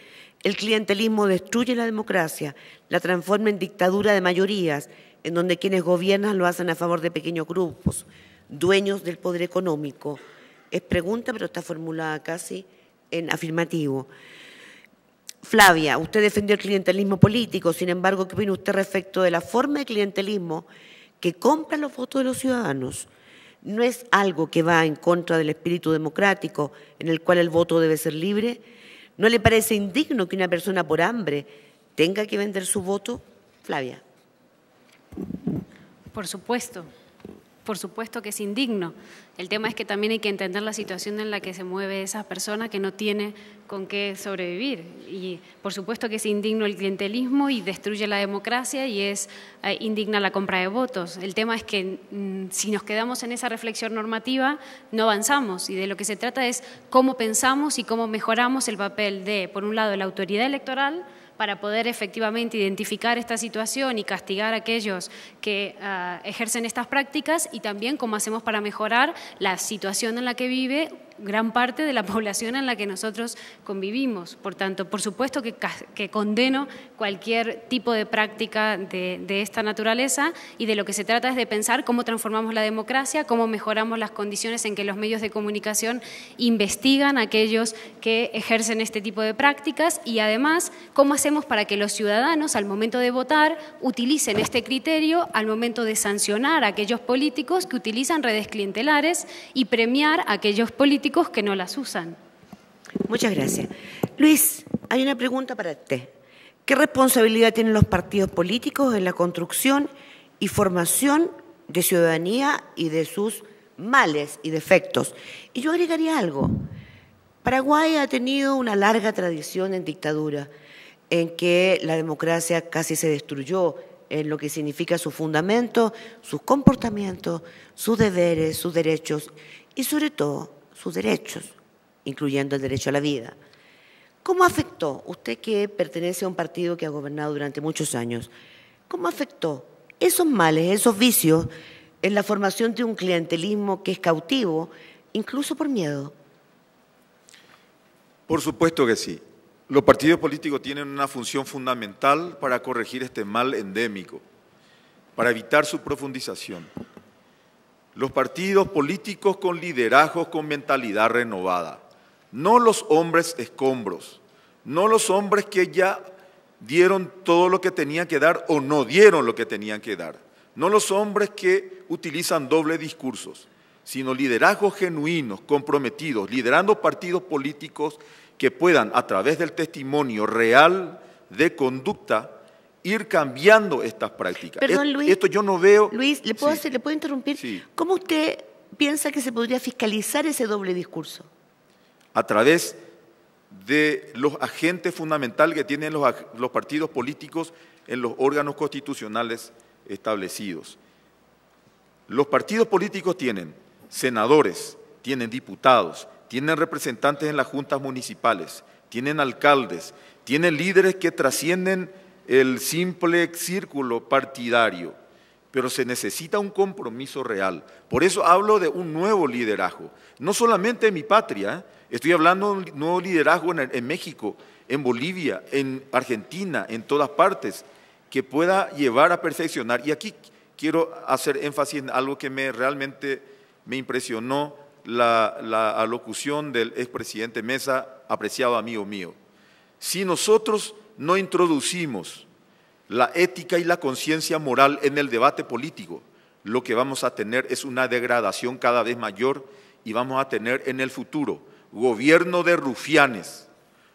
El clientelismo destruye la democracia, la transforma en dictadura de mayorías, en donde quienes gobiernan lo hacen a favor de pequeños grupos, dueños del poder económico. Es pregunta, pero está formulada casi en afirmativo. Flavia, usted defendió el clientelismo político, sin embargo, ¿qué opina usted respecto de la forma de clientelismo que compra los votos de los ciudadanos? ¿No es algo que va en contra del espíritu democrático en el cual el voto debe ser libre? ¿No le parece indigno que una persona por hambre tenga que vender su voto? Flavia. Por supuesto que es indigno. El tema es que también hay que entender la situación en la que se mueve esa persona que no tiene con qué sobrevivir. Y por supuesto que es indigno el clientelismo y destruye la democracia y es indigna la compra de votos. El tema es que si nos quedamos en esa reflexión normativa no avanzamos y de lo que se trata es cómo pensamos y cómo mejoramos el papel de, por un lado, la autoridad electoral, para poder efectivamente identificar esta situación y castigar a aquellos que ejercen estas prácticas y también cómo hacemos para mejorar la situación en la que vive gran parte de la población en la que nosotros convivimos. Por tanto, por supuesto que condeno cualquier tipo de práctica de esta naturaleza y de lo que se trata es de pensar cómo transformamos la democracia, cómo mejoramos las condiciones en que los medios de comunicación investigan a aquellos que ejercen este tipo de prácticas y además cómo hacemos para que los ciudadanos al momento de votar utilicen este criterio al momento de sancionar a aquellos políticos que utilizan redes clientelares y premiar a aquellos políticos que no las usan. Muchas gracias. Luis, hay una pregunta para usted. ¿Qué responsabilidad tienen los partidos políticos en la construcción y formación de ciudadanía y de sus males y defectos? Y yo agregaría algo. Paraguay ha tenido una larga tradición en dictadura, en que la democracia casi se destruyó en lo que significa su fundamento, sus comportamientos, sus deberes, sus derechos y sobre todo sus derechos, incluyendo el derecho a la vida. ¿Cómo afectó, usted que pertenece a un partido que ha gobernado durante muchos años, cómo afectó esos males, esos vicios en la formación de un clientelismo que es cautivo, incluso por miedo? Por supuesto que sí. Los partidos políticos tienen una función fundamental para corregir este mal endémico, para evitar su profundización. Los partidos políticos con liderazgos con mentalidad renovada, no los hombres escombros, no los hombres que ya dieron todo lo que tenían que dar o no dieron lo que tenían que dar, no los hombres que utilizan dobles discursos, sino liderazgos genuinos, comprometidos, liderando partidos políticos que puedan, a través del testimonio real de conducta, ir cambiando estas prácticas. Perdón, Luis. Esto yo no veo... Luis, ¿le puedo interrumpir? Sí. ¿Cómo usted piensa que se podría fiscalizar ese doble discurso? A través de los agentes fundamentales que tienen los partidos políticos en los órganos constitucionales establecidos. Los partidos políticos tienen senadores, tienen diputados, tienen representantes en las juntas municipales, tienen alcaldes, tienen líderes que trascienden el simple círculo partidario, pero se necesita un compromiso real. Por eso hablo de un nuevo liderazgo, no solamente en mi patria, estoy hablando de un nuevo liderazgo en México, en Bolivia, en Argentina, en todas partes, que pueda llevar a perfeccionar. Y aquí quiero hacer énfasis en algo que realmente me impresionó, la alocución del expresidente Mesa, apreciado amigo mío. Si nosotros no introducimos la ética y la conciencia moral en el debate político, lo que vamos a tener es una degradación cada vez mayor y vamos a tener en el futuro gobierno de rufianes,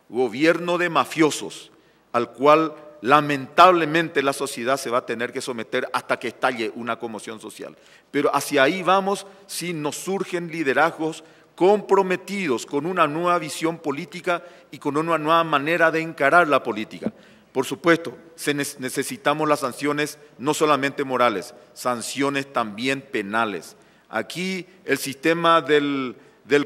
gobierno de mafiosos, al cual lamentablemente la sociedad se va a tener que someter hasta que estalle una conmoción social. Pero hacia ahí vamos si nos surgen liderazgos comprometidos con una nueva visión política y con una nueva manera de encarar la política. Por supuesto, necesitamos las sanciones no solamente morales, sanciones también penales. Aquí el sistema del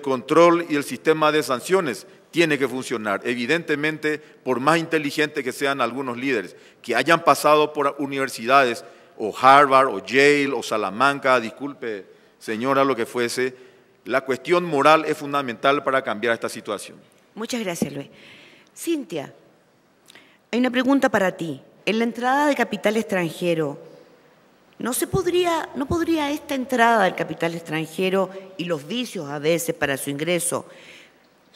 control y el sistema de sanciones tiene que funcionar. Evidentemente, por más inteligentes que sean algunos líderes, que hayan pasado por universidades, o Harvard, o Yale, o Salamanca, disculpe, señora, lo que fuese, la cuestión moral es fundamental para cambiar esta situación. Muchas gracias, Luis. Cintia, hay una pregunta para ti. En la entrada de capital extranjero, ¿no podría esta entrada del capital extranjero y los vicios a veces para su ingreso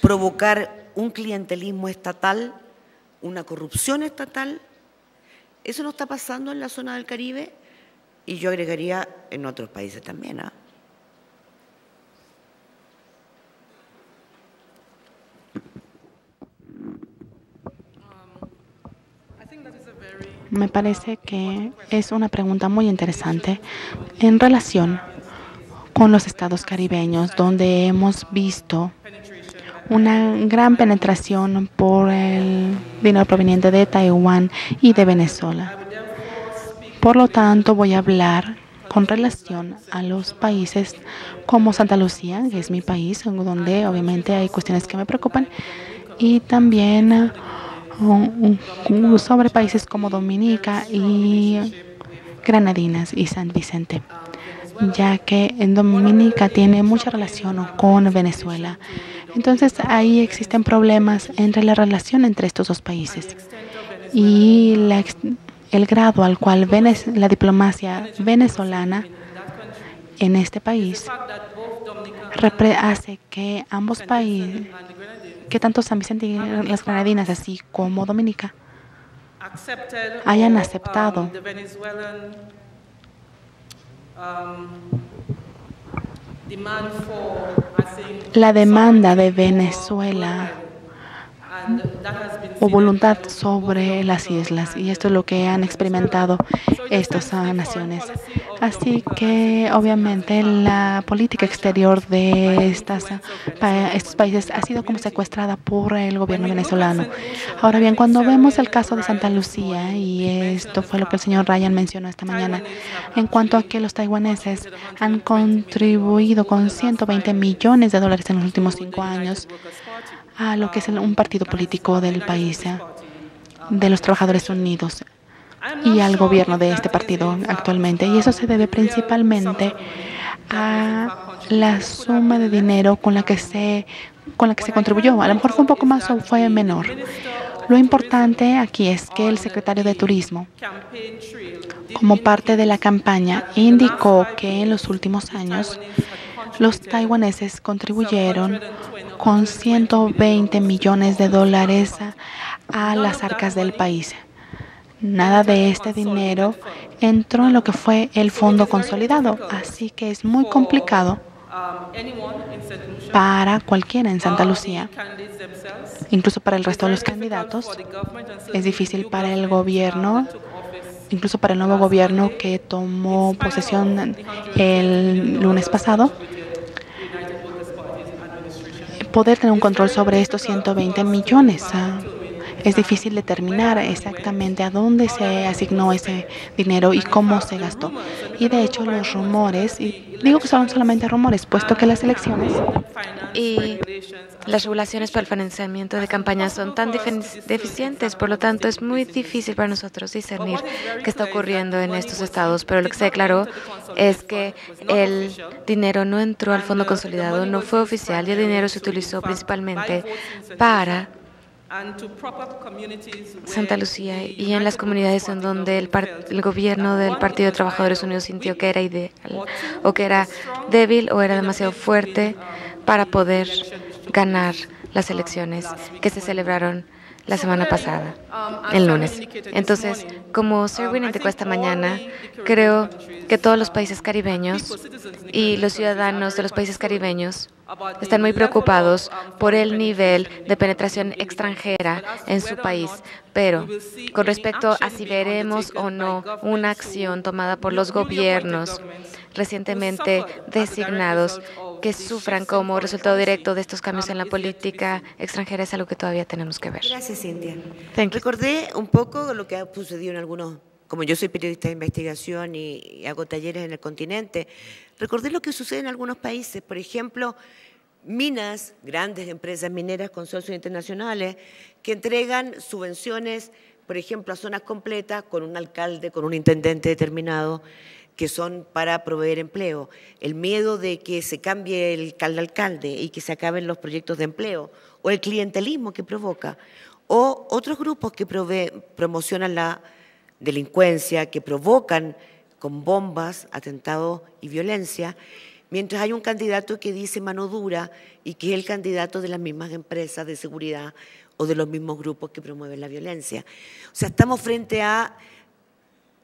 provocar un clientelismo estatal, una corrupción estatal? Eso no está pasando en la zona del Caribe y yo agregaría en otros países también, ¿ah? Me parece que es una pregunta muy interesante en relación con los estados caribeños, donde hemos visto una gran penetración por el dinero proveniente de Taiwán y de Venezuela. Por lo tanto, voy a hablar con relación a los países como Santa Lucía, que es mi país, donde obviamente hay cuestiones que me preocupan, y también sobre países como Dominica y Granadinas y San Vicente, ya que en Dominica tiene mucha relación con Venezuela. Entonces, ahí existen problemas entre la relación entre estos dos países y el grado al cual la diplomacia venezolana en este país hace que ambos países, que tanto San Vicente y las Granadinas, así como Dominica, hayan aceptado la demanda de Venezuela o voluntad sobre las islas, y esto es lo que han experimentado estas naciones. Así que obviamente la política exterior de estos países ha sido como secuestrada por el gobierno venezolano. Ahora bien, cuando vemos el caso de Santa Lucía, y esto fue lo que el señor Ryan mencionó esta mañana, en cuanto a que los taiwaneses han contribuido con $120 millones en los últimos 5 años a lo que es un partido político del país, de los Trabajadores Unidos, y al gobierno de este partido actualmente. Y eso se debe principalmente a la suma de dinero con la que se contribuyó. A lo mejor fue un poco más o fue menor. Lo importante aquí es que el secretario de Turismo, como parte de la campaña, indicó que en los últimos años los taiwaneses contribuyeron con $120 millones a las arcas del país. Nada de este dinero entró en lo que fue el fondo consolidado, así que es muy complicado para cualquiera en Santa Lucía, incluso para el resto de los candidatos. Es difícil para el gobierno, incluso para el nuevo gobierno que tomó posesión el lunes pasado, poder tener un control sobre estos 120 millones. Es difícil determinar exactamente a dónde se asignó ese dinero y cómo se gastó. Y de hecho los rumores, y digo que son solamente rumores, puesto que las elecciones y las regulaciones para el financiamiento de campañas son tan deficientes, por lo tanto es muy difícil para nosotros discernir qué está ocurriendo en estos estados. Pero lo que se declaró es que el dinero no entró al fondo consolidado, no fue oficial, y el dinero se utilizó principalmente para Santa Lucía y en las comunidades en donde el gobierno del Partido de Trabajadores Unidos sintió que era ideal o que era débil o era demasiado fuerte para poder ganar las elecciones que se celebraron la semana pasada, el lunes. Entonces, como Sherwin indicó esta mañana, creo que todos los países caribeños y los ciudadanos de los países caribeños están muy preocupados por el nivel de penetración extranjera en su país, pero con respecto a si veremos o no una acción tomada por los gobiernos recientemente designados que sufran como resultado directo de estos cambios en la política extranjera es algo que todavía tenemos que ver. Gracias, Cintia. Thank you. Recordé un poco lo que ha sucedido en algunos, como yo soy periodista de investigación y hago talleres en el continente, recordé lo que sucede en algunos países. Por ejemplo, minas, grandes empresas mineras, consorcios internacionales, que entregan subvenciones, por ejemplo, a zonas completas con un alcalde, con un intendente determinado, que son para proveer empleo. El miedo de que se cambie el alcalde y que se acaben los proyectos de empleo, o el clientelismo que provoca, o otros grupos que promocionan la delincuencia, que provocan con bombas, atentados y violencia, mientras hay un candidato que dice mano dura y que es el candidato de las mismas empresas de seguridad o de los mismos grupos que promueven la violencia. O sea, estamos frente a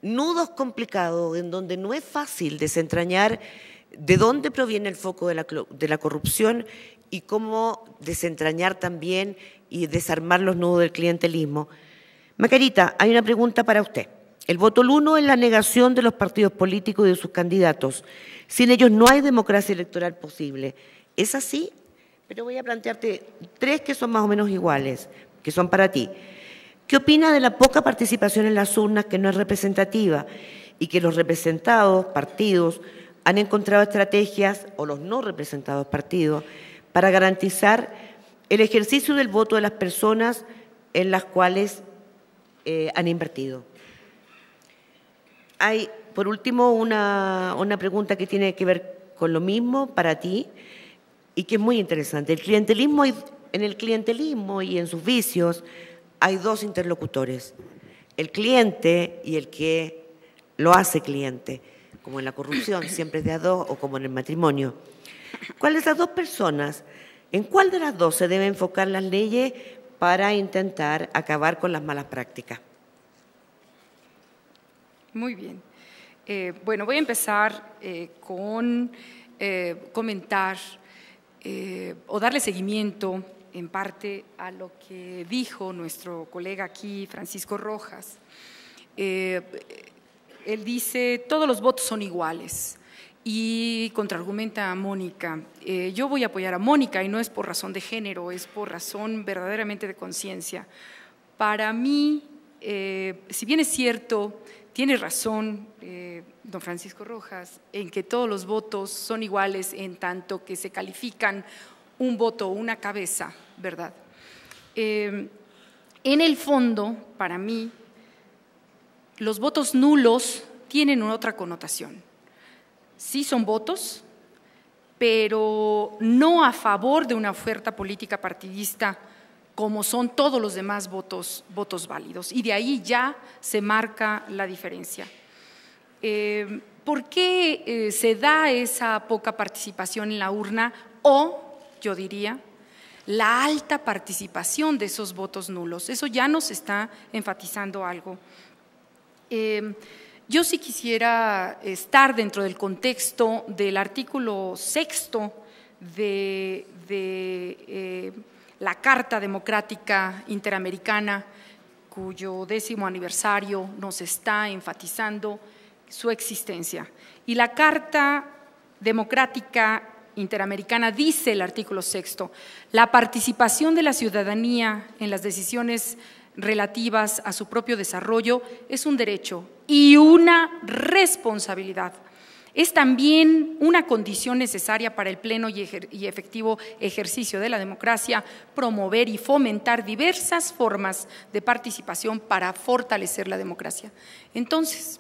nudos complicados en donde no es fácil desentrañar de dónde proviene el foco de la corrupción y cómo desentrañar también y desarmar los nudos del clientelismo. Macarita, hay una pregunta para usted. El voto nulo es la negación de los partidos políticos y de sus candidatos. Sin ellos no hay democracia electoral posible. ¿Es así? Pero voy a plantearte tres que son más o menos iguales, que son para ti. ¿Qué opina de la poca participación en las urnas, que no es representativa, y que los representados, partidos, han encontrado estrategias, o los no representados partidos, para garantizar el ejercicio del voto de las personas en las cuales han invertido? Hay, por último, una pregunta que tiene que ver con lo mismo para ti y que es muy interesante. En el clientelismo y en sus vicios hay dos interlocutores, el cliente y el que lo hace cliente, como en la corrupción, siempre es de a dos, o como en el matrimonio. ¿Cuál de esas dos personas, en cuál de las dos se deben enfocar las leyes para intentar acabar con las malas prácticas? Muy bien. Bueno, voy a empezar con comentar o darle seguimiento en parte a lo que dijo nuestro colega aquí, Francisco Rojas. Él dice, todos los votos son iguales, y contraargumenta a Mónica. Yo voy a apoyar a Mónica y no es por razón de género, es por razón verdaderamente de conciencia. Para mí, si bien es cierto, tiene razón don Francisco Rojas en que todos los votos son iguales en tanto que se califican un voto o una cabeza, ¿verdad? En el fondo, para mí, los votos nulos tienen otra connotación. Sí son votos, pero no a favor de una oferta política partidista como son todos los demás votos válidos. Y de ahí ya se marca la diferencia. ¿Por qué se da esa poca participación en la urna o, yo diría, la alta participación de esos votos nulos? Eso ya nos está enfatizando algo. Yo sí quisiera estar dentro del contexto del artículo 6º de la Carta Democrática Interamericana, cuyo 10º aniversario nos está enfatizando su existencia. Y la Carta Democrática Interamericana dice, el artículo 6º, la participación de la ciudadanía en las decisiones relativas a su propio desarrollo es un derecho y una responsabilidad. Es también una condición necesaria para el pleno y efectivo ejercicio de la democracia, promover y fomentar diversas formas de participación para fortalecer la democracia. Entonces,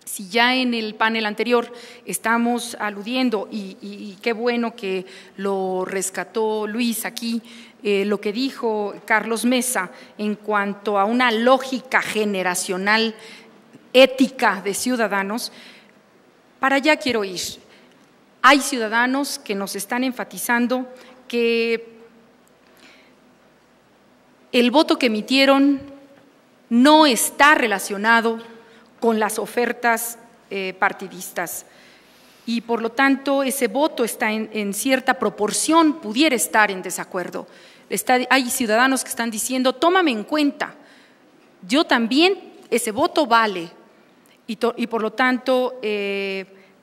si ya en el panel anterior estamos aludiendo, y qué bueno que lo rescató Luis aquí, lo que dijo Carlos Mesa en cuanto a una lógica generacional ética de ciudadanos, para allá quiero ir. Hay ciudadanos que nos están enfatizando que el voto que emitieron no está relacionado con las ofertas partidistas y por lo tanto ese voto está en cierta proporción, pudiera estar en desacuerdo. Hay ciudadanos que están diciendo, tómame en cuenta, yo también, ese voto vale y por lo tanto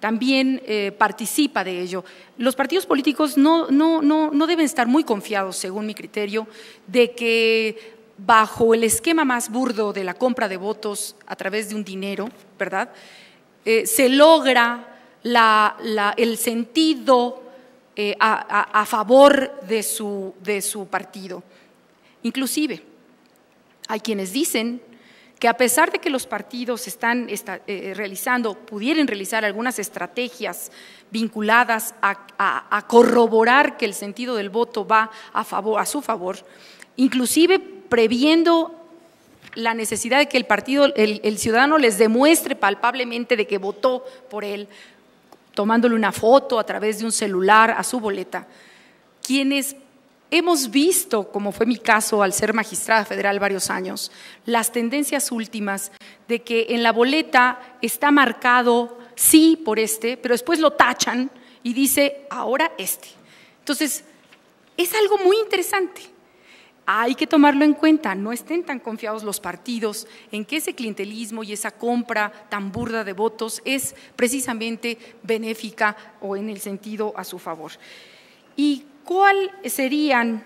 también participa de ello. Los partidos políticos no deben estar muy confiados, según mi criterio, de que bajo el esquema más burdo de la compra de votos a través de un dinero, ¿verdad?, se logra el sentido a favor de su partido. Inclusive, hay quienes dicen que a pesar de que los partidos pudieran realizar algunas estrategias vinculadas a corroborar que el sentido del voto va a su favor, inclusive previendo la necesidad de que el ciudadano les demuestre palpablemente de que votó por él, tomándole una foto a través de un celular a su boleta. Quienes hemos visto, como fue mi caso al ser magistrada federal varios años, las tendencias últimas de que en la boleta está marcado sí por pero después lo tachan y dice ahora Entonces, es algo muy interesante. Hay que tomarlo en cuenta, no estén tan confiados los partidos en que ese clientelismo y esa compra tan burda de votos es precisamente benéfica o en el sentido a su favor. ¿Y cuáles serían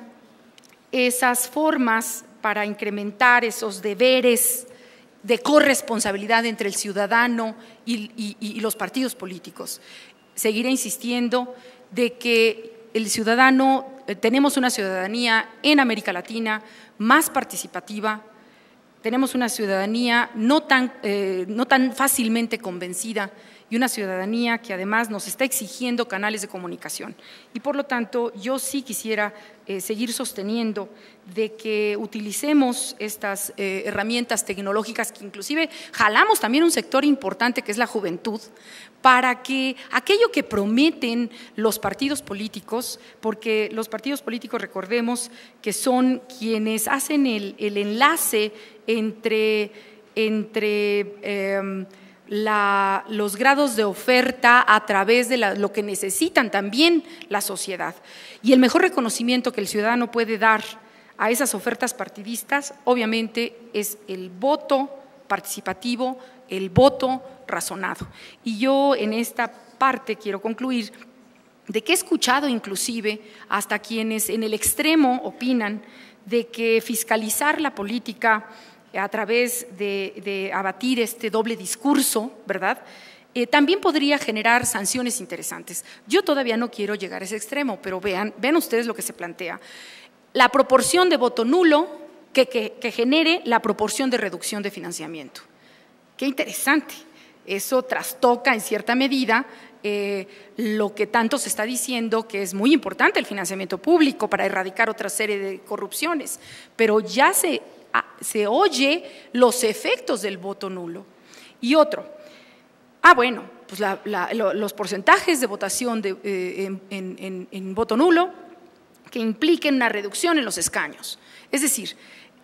esas formas para incrementar esos deberes de corresponsabilidad entre el ciudadano y los partidos políticos? Seguiré insistiendo de que el ciudadano, tenemos una ciudadanía en América Latina más participativa, tenemos una ciudadanía no tan fácilmente convencida y una ciudadanía que además nos está exigiendo canales de comunicación. Y por lo tanto, yo sí quisiera seguir sosteniendo de que utilicemos estas herramientas tecnológicas que inclusive jalamos también un sector importante que es la juventud, para que aquello que prometen los partidos políticos, porque los partidos políticos, recordemos que son quienes hacen el enlace entre los grados de oferta a través de lo que necesitan también la sociedad. Y el mejor reconocimiento que el ciudadano puede dar a esas ofertas partidistas, obviamente, es el voto participativo, el voto razonado. Y yo en esta parte quiero concluir de que he escuchado inclusive hasta quienes en el extremo opinan de que fiscalizar la política a través de abatir este doble discurso, ¿verdad?, también podría generar sanciones interesantes. Yo todavía no quiero llegar a ese extremo, pero vean ustedes lo que se plantea. La proporción de voto nulo que genere la proporción de reducción de financiamiento. Qué interesante. Eso trastoca en cierta medida lo que tanto se está diciendo que es muy importante el financiamiento público para erradicar otra serie de corrupciones, pero ya se oye los efectos del voto nulo. Y otro, pues los porcentajes de votación en voto nulo que impliquen una reducción en los escaños. Es decir,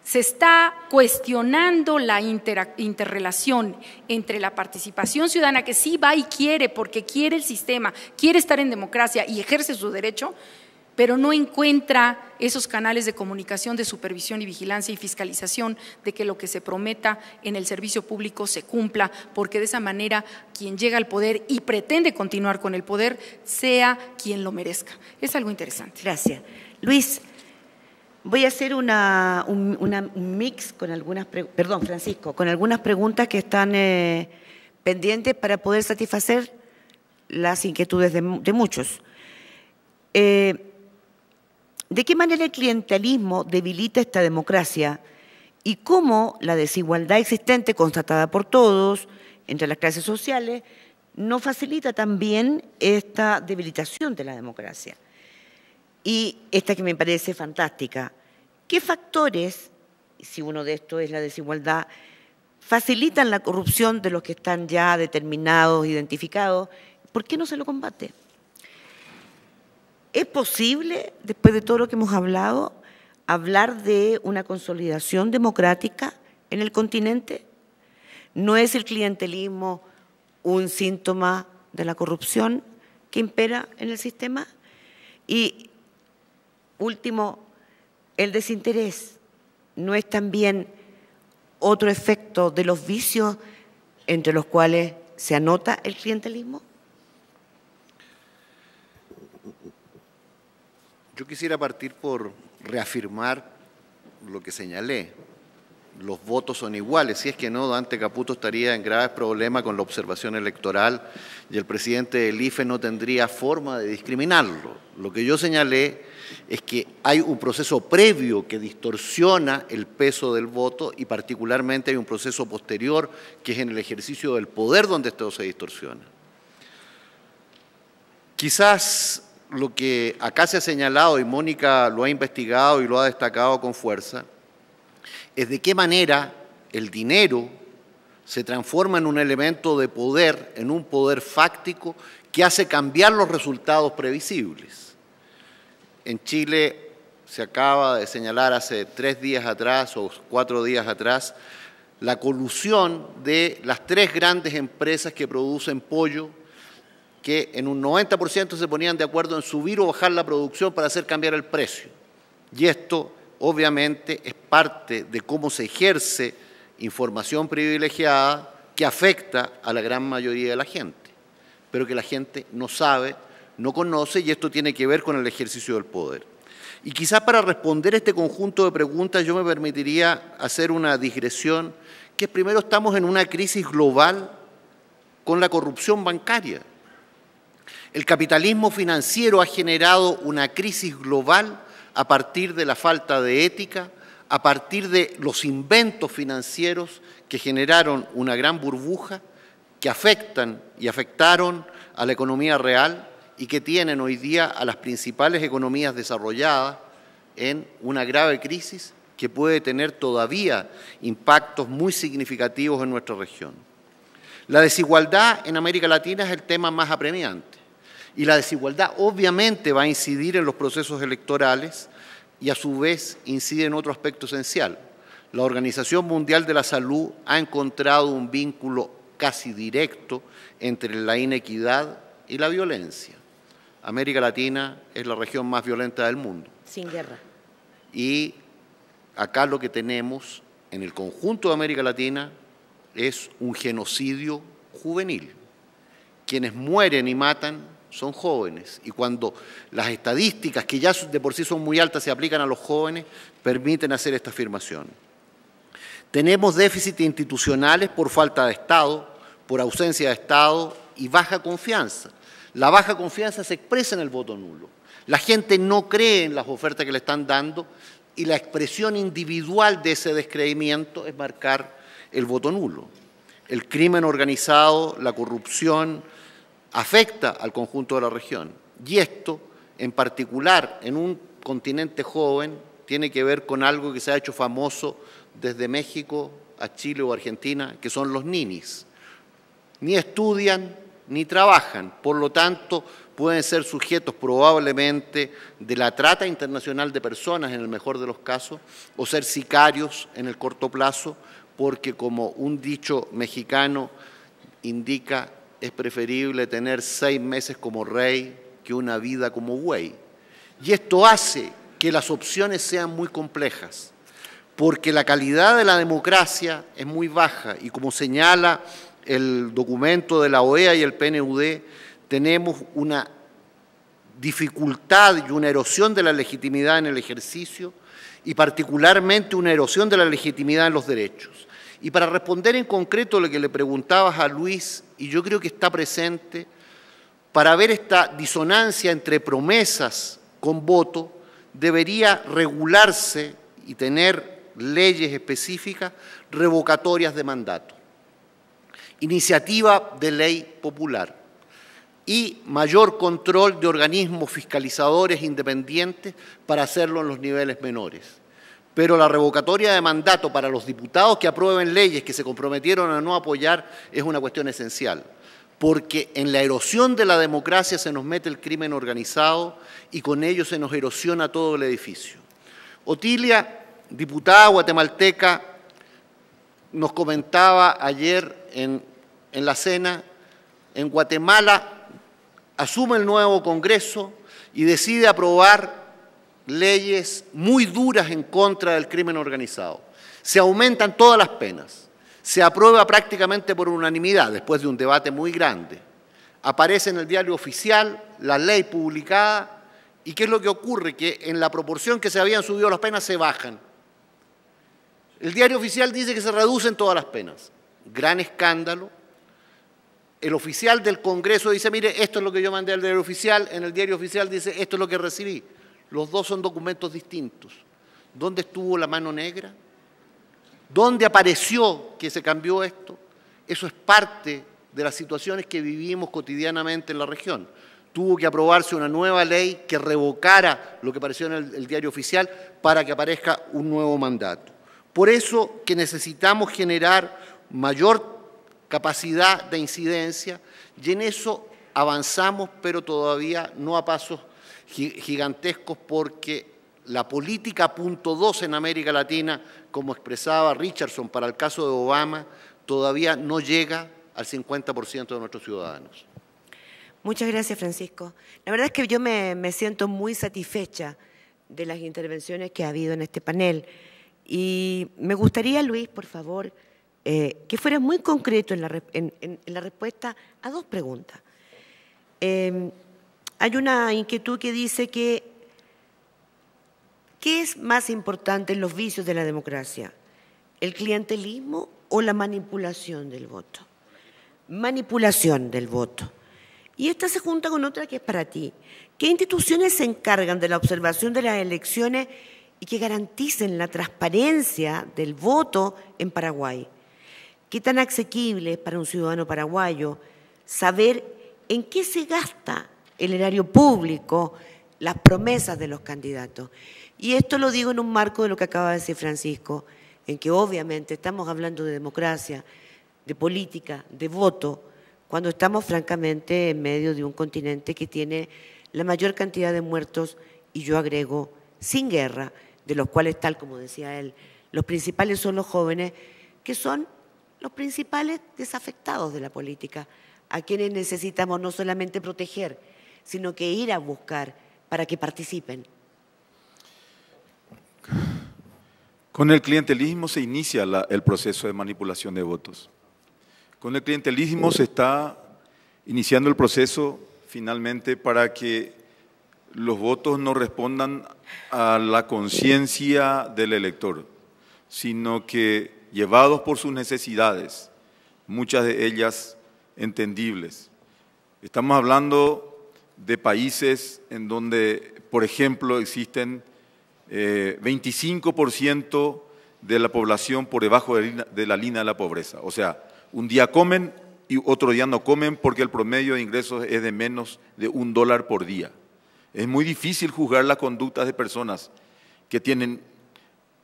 se está cuestionando la interrelación entre la participación ciudadana, que sí va y quiere porque quiere el sistema, quiere estar en democracia y ejerce su derecho, pero no encuentra esos canales de comunicación, de supervisión y vigilancia y fiscalización de que lo que se prometa en el servicio público se cumpla, porque de esa manera quien llega al poder y pretende continuar con el poder sea quien lo merezca. Es algo interesante. Gracias. Luis, voy a hacer un mix con algunas preguntas, Francisco, con algunas preguntas que están pendientes para poder satisfacer las inquietudes de muchos. ¿De qué manera el clientelismo debilita esta democracia y cómo la desigualdad existente constatada por todos entre las clases sociales no facilita también esta debilitación de la democracia? Y esta que me parece fantástica, ¿qué factores, si uno de estos es la desigualdad, facilitan la corrupción de los que están ya determinados, identificados? ¿Por qué no se lo combate? ¿Es posible, después de todo lo que hemos hablado, hablar de una consolidación democrática en el continente? ¿No es el clientelismo un síntoma de la corrupción que impera en el sistema? Y último, el desinterés, ¿no es también otro efecto de los vicios entre los cuales se anota el clientelismo? Yo quisiera partir por reafirmar lo que señalé. Los votos son iguales, si es que no, Dante Caputo estaría en graves problemas con la observación electoral y el presidente del IFE no tendría forma de discriminarlo. Lo que yo señalé es que hay un proceso previo que distorsiona el peso del voto y particularmente hay un proceso posterior que es en el ejercicio del poder donde esto se distorsiona. Quizás lo que acá se ha señalado y Mónica lo ha investigado y lo ha destacado con fuerza es de qué manera el dinero se transforma en un elemento de poder, en un poder fáctico que hace cambiar los resultados previsibles. En Chile se acaba de señalar hace 3 días atrás o 4 días atrás la colusión de las 3 grandes empresas que producen pollo, que en un 90% se ponían de acuerdo en subir o bajar la producción para hacer cambiar el precio. Y esto obviamente es parte de cómo se ejerce información privilegiada que afecta a la gran mayoría de la gente, pero que la gente no sabe, no conoce, y esto tiene que ver con el ejercicio del poder. Y quizás para responder este conjunto de preguntas yo me permitiría hacer una digresión, que primero estamos en una crisis global con la corrupción bancaria. El capitalismo financiero ha generado una crisis global a partir de la falta de ética, a partir de los inventos financieros que generaron una gran burbuja, que afectan y afectaron a la economía real y que tienen hoy día a las principales economías desarrolladas en una grave crisis que puede tener todavía impactos muy significativos en nuestra región. La desigualdad en América Latina es el tema más apremiante. Y la desigualdad obviamente va a incidir en los procesos electorales y a su vez incide en otro aspecto esencial. La Organización Mundial de la Salud ha encontrado un vínculo casi directo entre la inequidad y la violencia. América Latina es la región más violenta del mundo. Sin guerra. Y acá lo que tenemos en el conjunto de América Latina es un genocidio juvenil. Quienes mueren y matan son jóvenes, y cuando las estadísticas, que ya de por sí son muy altas, se aplican a los jóvenes, permiten hacer esta afirmación. Tenemos déficits institucionales por falta de Estado, por ausencia de Estado y baja confianza. La baja confianza se expresa en el voto nulo. La gente no cree en las ofertas que le están dando y la expresión individual de ese descreimiento es marcar el voto nulo. El crimen organizado, la corrupción, afecta al conjunto de la región. Y esto, en particular, en un continente joven, tiene que ver con algo que se ha hecho famoso desde México a Chile o Argentina, que son los ninis. Ni estudian ni trabajan, por lo tanto, pueden ser sujetos probablemente de la trata internacional de personas, en el mejor de los casos, o ser sicarios en el corto plazo, porque como un dicho mexicano indica, es preferible tener 6 meses como rey que una vida como güey. Y esto hace que las opciones sean muy complejas, porque la calidad de la democracia es muy baja y como señala el documento de la OEA y el PNUD, tenemos una dificultad y una erosión de la legitimidad en el ejercicio y particularmente una erosión de la legitimidad en los derechos. Y para responder en concreto lo que le preguntabas a Luis, y yo creo que está presente, para ver esta disonancia entre promesas con voto, debería regularse y tener leyes específicas revocatorias de mandato, iniciativa de ley popular y mayor control de organismos fiscalizadores independientes para hacerlo en los niveles menores. Pero la revocatoria de mandato para los diputados que aprueben leyes que se comprometieron a no apoyar es una cuestión esencial, porque en la erosión de la democracia se nos mete el crimen organizado y con ello se nos erosiona todo el edificio. Otilia, diputada guatemalteca, nos comentaba ayer en la cena, en Guatemala asume el nuevo Congreso y decide aprobar leyes muy duras en contra del crimen organizado. Se aumentan todas las penas. Se aprueba prácticamente por unanimidad, después de un debate muy grande. Aparece en el diario oficial la ley publicada ¿Y qué es lo que ocurre? Que en la proporción que se habían subido las penas se bajan. El diario oficial dice que se reducen todas las penas. Gran escándalo. El oficial del Congreso dice, mire, esto es lo que yo mandé al diario oficial. En el diario oficial dice, esto es lo que recibí. Los dos son documentos distintos. ¿Dónde estuvo la mano negra? ¿Dónde apareció que se cambió esto? Eso es parte de las situaciones que vivimos cotidianamente en la región. Tuvo que aprobarse una nueva ley que revocara lo que apareció en el diario oficial para que aparezca un nuevo mandato. Por eso que necesitamos generar mayor capacidad de incidencia y en eso avanzamos, pero todavía no a pasos gigantescos porque la política punto 2 en América Latina, como expresaba Richardson para el caso de Obama, todavía no llega al 50% de nuestros ciudadanos. Muchas gracias, Francisco. La verdad es que yo me siento muy satisfecha de las intervenciones que ha habido en este panel y me gustaría, Luis, por favor, que fueras muy concreto en la respuesta a dos preguntas. Hay una inquietud que dice que ¿qué es más importante en los vicios de la democracia? ¿El clientelismo o la manipulación del voto? Manipulación del voto. Y esta se junta con otra que es para ti. ¿Qué instituciones se encargan de la observación de las elecciones y que garanticen la transparencia del voto en Paraguay? ¿Qué tan asequible es para un ciudadano paraguayo saber en qué se gasta el erario público, las promesas de los candidatos? Y esto lo digo en un marco de lo que acaba de decir Francisco, en que obviamente estamos hablando de democracia, de política, de voto, cuando estamos francamente en medio de un continente que tiene la mayor cantidad de muertos, y yo agrego, sin guerra, de los cuales, tal como decía él, los principales son los jóvenes, que son los principales desafectados de la política, a quienes necesitamos no solamente proteger, sino que ir a buscar para que participen. Con el clientelismo se inicia el proceso de manipulación de votos. Con el clientelismo se está iniciando el proceso finalmente para que los votos no respondan a la conciencia del elector, sino que llevados por sus necesidades, muchas de ellas entendibles. Estamos hablando de países en donde, por ejemplo, existen 25% de la población por debajo de la línea de la pobreza. O sea, un día comen y otro día no comen porque el promedio de ingresos es de menos de $1 por día. Es muy difícil juzgar las conductas de personas que tienen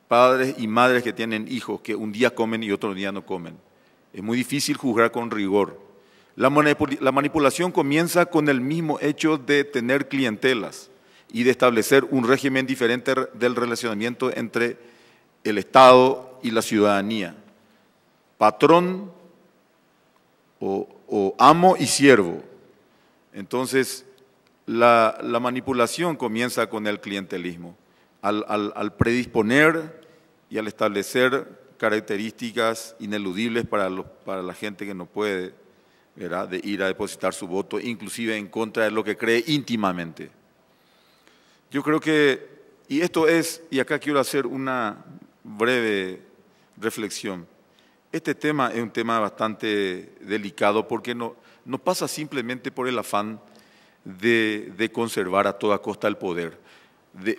padres y madres que tienen hijos que un día comen y otro día no comen. Es muy difícil juzgar con rigor. La manipulación comienza con el mismo hecho de tener clientelas y de establecer un régimen diferente del relacionamiento entre el Estado y la ciudadanía. Patrón o amo y siervo. Entonces, la manipulación comienza con el clientelismo, al predisponer y al establecer características ineludibles para la gente que no puede, ¿verdad?, de ir a depositar su voto, inclusive en contra de lo que cree íntimamente. Yo creo que, y esto es, y acá quiero hacer una breve reflexión, este tema es un tema bastante delicado porque no pasa simplemente por el afán de conservar a toda costa el poder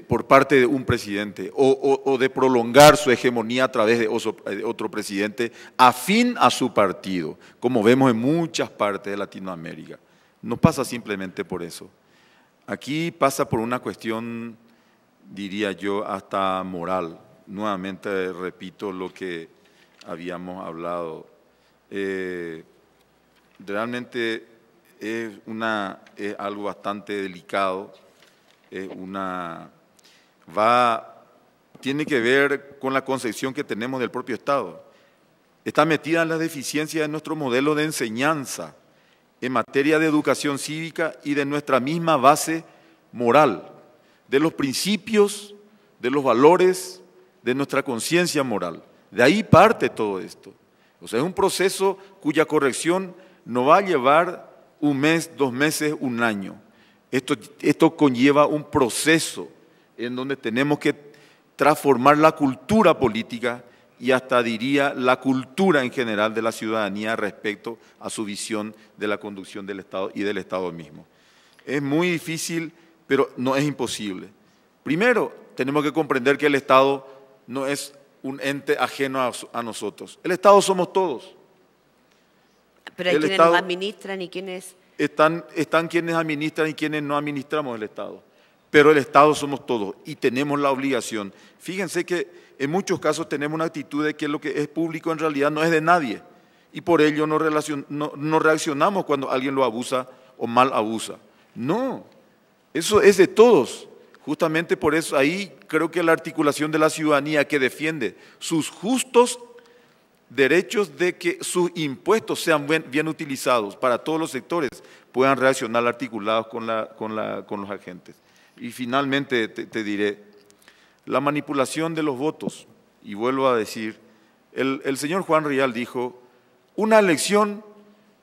por parte de un presidente o de prolongar su hegemonía a través de otro presidente afín a su partido, como vemos en muchas partes de Latinoamérica. No pasa simplemente por eso. Aquí pasa por una cuestión, diría yo, hasta moral. Nuevamente repito lo que habíamos hablado. Realmente es algo bastante delicado, tiene que ver con la concepción que tenemos del propio Estado. Está metida en la deficiencia de nuestro modelo de enseñanza en materia de educación cívica y de nuestra misma base moral, de los principios, de los valores, de nuestra conciencia moral. De ahí parte todo esto. O sea, es un proceso cuya corrección no va a llevar un mes, 2 meses, un año. Esto conlleva un proceso en donde tenemos que transformar la cultura política y hasta diría la cultura en general de la ciudadanía respecto a su visión de la conducción del Estado y del Estado mismo. Es muy difícil, pero no es imposible. Primero, tenemos que comprender que el Estado no es un ente ajeno a nosotros. El Estado somos todos. Pero hay quienes nos administran y quienes... Están quienes administran y quienes no administramos el Estado. Pero el Estado somos todos y tenemos la obligación. Fíjense que en muchos casos tenemos una actitud de que lo que es público en realidad no es de nadie. Y por ello no reaccionamos cuando alguien lo abusa o mal abusa. No, eso es de todos. Justamente por eso ahí creo que la articulación de la ciudadanía que defiende sus justos derechos de que sus impuestos sean bien utilizados para todos los sectores, puedan reaccionar articulados con los agentes. Y finalmente te diré, la manipulación de los votos, y vuelvo a decir, el señor Juan Rial dijo, una elección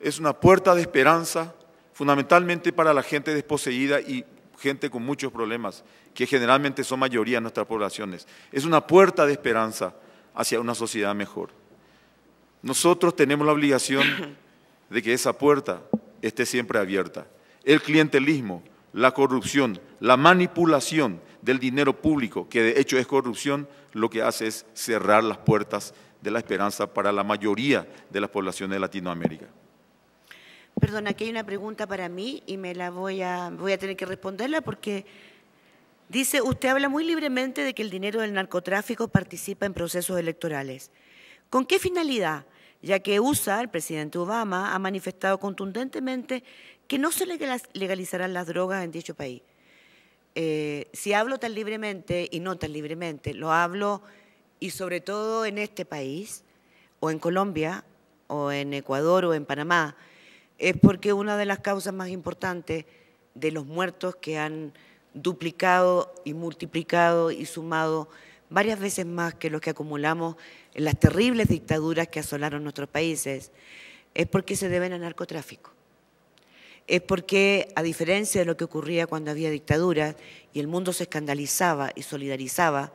es una puerta de esperanza, fundamentalmente para la gente desposeída y gente con muchos problemas, que generalmente son mayoría en nuestras poblaciones. Es una puerta de esperanza hacia una sociedad mejor. Nosotros tenemos la obligación de que esa puerta esté siempre abierta. El clientelismo, la corrupción, la manipulación del dinero público, que de hecho es corrupción, lo que hace es cerrar las puertas de la esperanza para la mayoría de las poblaciones de Latinoamérica. Perdón, aquí hay una pregunta para mí y voy a tener que responderla porque dice, usted habla muy libremente de que el dinero del narcotráfico participa en procesos electorales. ¿Con qué finalidad? Ya que el presidente Obama, ha manifestado contundentemente que no se legalizarán las drogas en dicho país. Si hablo tan libremente y no tan libremente, lo hablo y sobre todo en este país, o en Colombia, o en Ecuador, o en Panamá, es porque una de las causas más importantes de los muertos que han duplicado y multiplicado y sumado varias veces más que los que acumulamos en las terribles dictaduras que asolaron nuestros países, es porque se deben al narcotráfico. Es porque, a diferencia de lo que ocurría cuando había dictaduras y el mundo se escandalizaba y solidarizaba,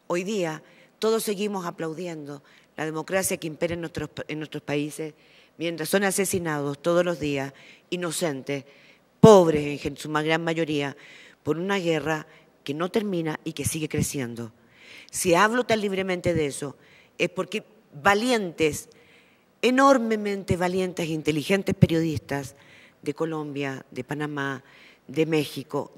hoy día todos seguimos aplaudiendo la democracia que impera en nuestros países, mientras son asesinados todos los días, inocentes, pobres en su gran mayoría, por una guerra que no termina y que sigue creciendo. Si hablo tan libremente de eso, es porque valientes, enormemente valientes e inteligentes periodistas de Colombia, de Panamá, de México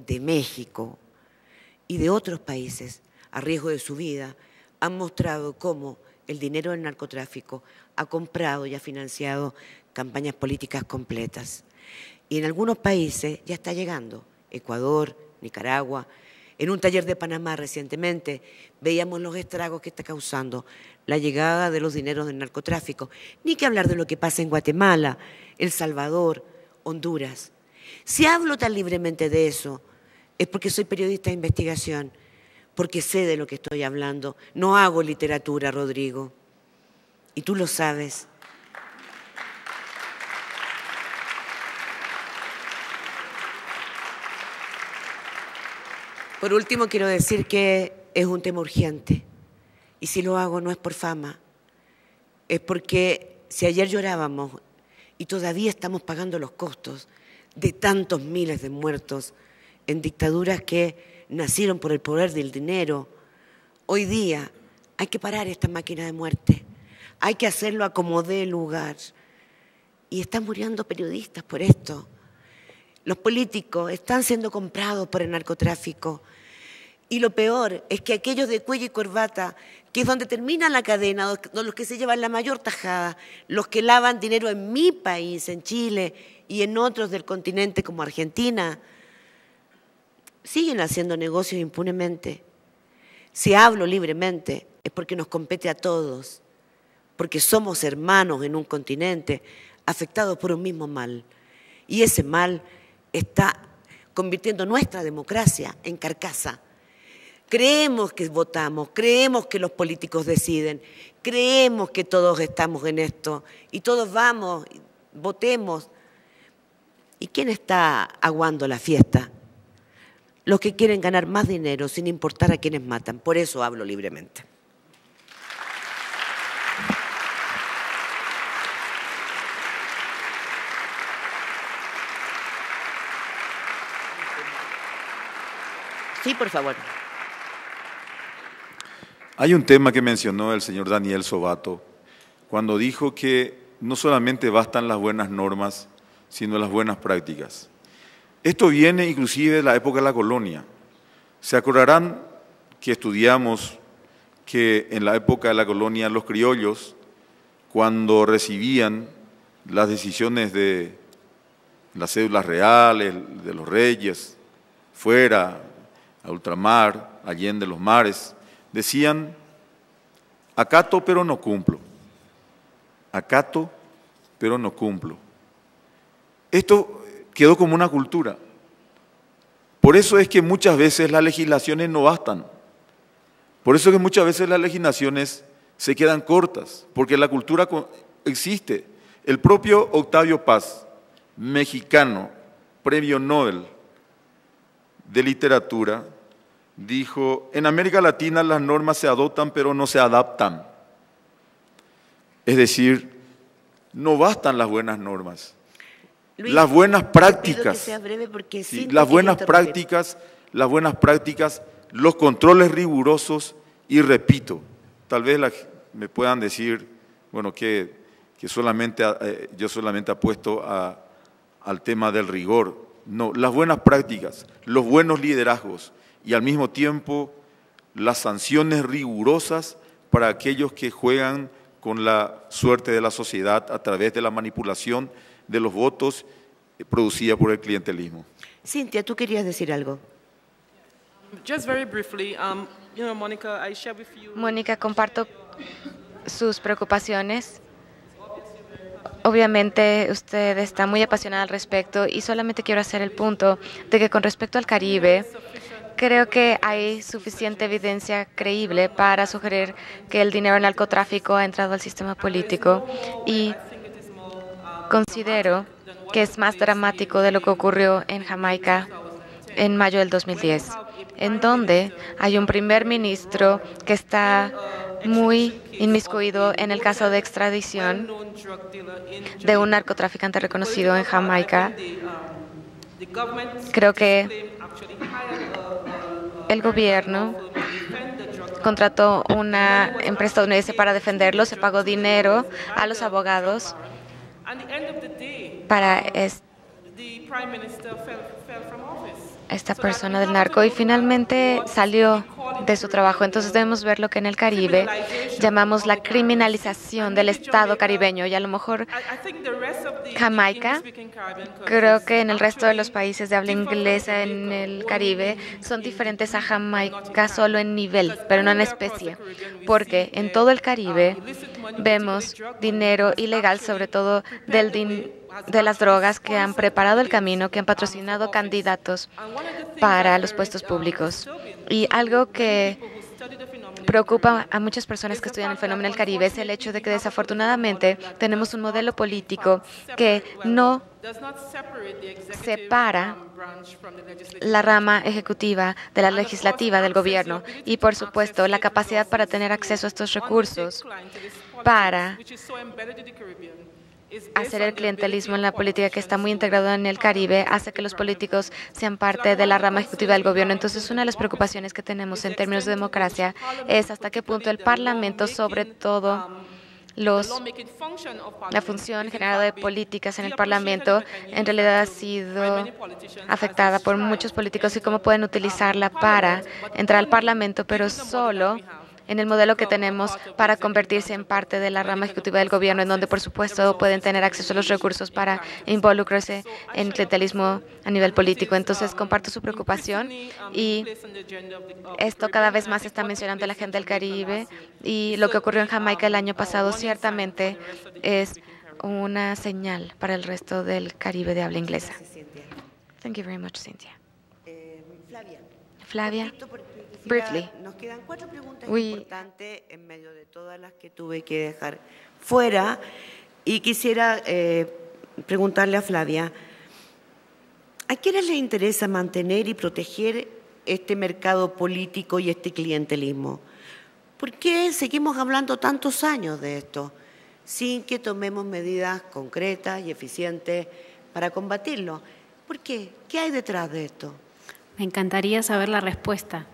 y de otros países, a riesgo de su vida, han mostrado cómo el dinero del narcotráfico ha comprado y ha financiado campañas políticas completas. Y en algunos países ya está llegando, Ecuador, Nicaragua. En un taller de Panamá recientemente veíamos los estragos que está causando la llegada de los dineros del narcotráfico. Ni que hablar de lo que pasa en Guatemala, El Salvador, Honduras. Si hablo tan libremente de eso, es porque soy periodista de investigación, porque sé de lo que estoy hablando. No hago literatura, Rodrigo, y tú lo sabes. Por último, quiero decir que es un tema urgente, y si lo hago no es por fama, es porque si ayer llorábamos y todavía estamos pagando los costos de tantos miles de muertos en dictaduras que nacieron por el poder del dinero, hoy día hay que parar esta máquina de muerte, hay que hacerlo a como dé lugar. Y están muriendo periodistas por esto. Los políticos están siendo comprados por el narcotráfico. Y lo peor es que aquellos de cuello y corbata, que es donde termina la cadena, los que se llevan la mayor tajada, los que lavan dinero en mi país, en Chile y en otros del continente como Argentina, siguen haciendo negocios impunemente. Si hablo libremente es porque nos compete a todos, porque somos hermanos en un continente afectados por un mismo mal. Y ese mal está convirtiendo nuestra democracia en carcasa. Creemos que votamos, creemos que los políticos deciden, creemos que todos estamos en esto y todos vamos, votemos. ¿Y quién está aguando la fiesta? los que quieren ganar más dinero sin importar a quienes matan. Por eso hablo libremente. Sí, por favor. Hay un tema que mencionó el señor Daniel Sobato cuando dijo que no solamente bastan las buenas normas, sino las buenas prácticas. Esto viene inclusive de la época de la colonia. Se acordarán que estudiamos que en la época de la colonia los criollos, cuando recibían las decisiones de las cédulas reales, de los reyes, fuera, a ultramar, allende los mares, decían, acato pero no cumplo, acato pero no cumplo. Esto quedó como una cultura. Por eso es que muchas veces las legislaciones no bastan. Por eso es que muchas veces las legislaciones se quedan cortas, porque la cultura existe. El propio Octavio Paz, mexicano, premio Nobel de literatura, dijo, en América Latina las normas se adoptan pero no se adaptan. Es decir, no bastan las buenas normas. Luis, las buenas prácticas, te pido que sea breve porque sí, Cintia las buenas quiere prácticas, los controles rigurosos y repito, tal vez me puedan decir, bueno, que solamente yo solamente apuesto al tema del rigor. No, las buenas prácticas, los buenos liderazgos y al mismo tiempo las sanciones rigurosas para aquellos que juegan con la suerte de la sociedad a través de la manipulación de los votos producida por el clientelismo. Cintia, tú querías decir algo. Just very briefly, Mónica, I share with you. Mónica, comparto sus preocupaciones. Obviamente usted está muy apasionada al respecto y solamente quiero hacer el punto de que con respecto al Caribe, creo que hay suficiente evidencia creíble para sugerir que el dinero del narcotráfico ha entrado al sistema político y considero que es más dramático de lo que ocurrió en Jamaica en mayo del 2010, en donde hay un primer ministro que está muy inmiscuido en el caso de extradición de un narcotraficante reconocido en Jamaica. Creo que el gobierno contrató una empresa estadounidense para defenderlo, se pagó dinero a los abogados para esta persona del narco y finalmente salió de su trabajo. Entonces debemos ver lo que en el Caribe llamamos la criminalización del Estado caribeño y a lo mejor Jamaica, creo que en el resto de los países de habla inglesa en el Caribe son diferentes a Jamaica solo en nivel, pero no en especie, porque en todo el Caribe vemos dinero ilegal, sobre todo de las drogas que han preparado el camino, que han patrocinado candidatos para los puestos públicos. Y algo que preocupa a muchas personas que estudian el fenómeno del Caribe es el hecho de que desafortunadamente tenemos un modelo político que no separa la rama ejecutiva de la legislativa del gobierno y, por supuesto, la capacidad para tener acceso a estos recursos para hacer el clientelismo en la política que está muy integrado en el Caribe hace que los políticos sean parte de la rama ejecutiva del gobierno. Entonces, una de las preocupaciones que tenemos en términos de democracia es hasta qué punto el Parlamento, sobre todo la función general de políticas en el Parlamento, en realidad ha sido afectada por muchos políticos y cómo pueden utilizarla para entrar al Parlamento, pero solo en el modelo que tenemos para convertirse en parte de la rama ejecutiva del gobierno, en donde, por supuesto, pueden tener acceso a los recursos para involucrarse en clientelismo a nivel político. Entonces, comparto su preocupación y esto cada vez más se está mencionando en la agenda del Caribe y lo que ocurrió en Jamaica el año pasado ciertamente es una señal para el resto del Caribe de habla inglesa. Thank you very much, Cynthia. Flavia. Briefly. Nos quedan 4 preguntas importantes en medio de todas las que tuve que dejar fuera y quisiera preguntarle a Flavia, ¿a quiénes les interesa mantener y proteger este mercado político y este clientelismo? ¿Por qué seguimos hablando tantos años de esto sin que tomemos medidas concretas y eficientes para combatirlo? ¿Por qué? ¿Qué hay detrás de esto? Me encantaría saber la respuesta.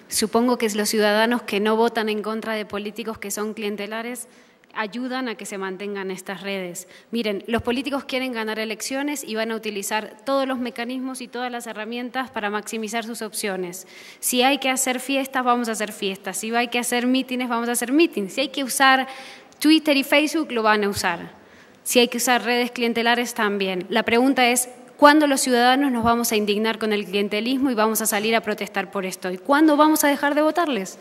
Supongo que los ciudadanos que no votan en contra de políticos que son clientelares ayudan a que se mantengan estas redes. Miren, los políticos quieren ganar elecciones y van a utilizar todos los mecanismos y todas las herramientas para maximizar sus opciones. Si hay que hacer fiestas, vamos a hacer fiestas. Si hay que hacer mítines, vamos a hacer mítines. Si hay que usar Twitter y Facebook, lo van a usar. Si hay que usar redes clientelares, también. La pregunta es, ¿cuándo los ciudadanos nos vamos a indignar con el clientelismo y vamos a salir a protestar por esto? ¿Y cuándo vamos a dejar de votarles?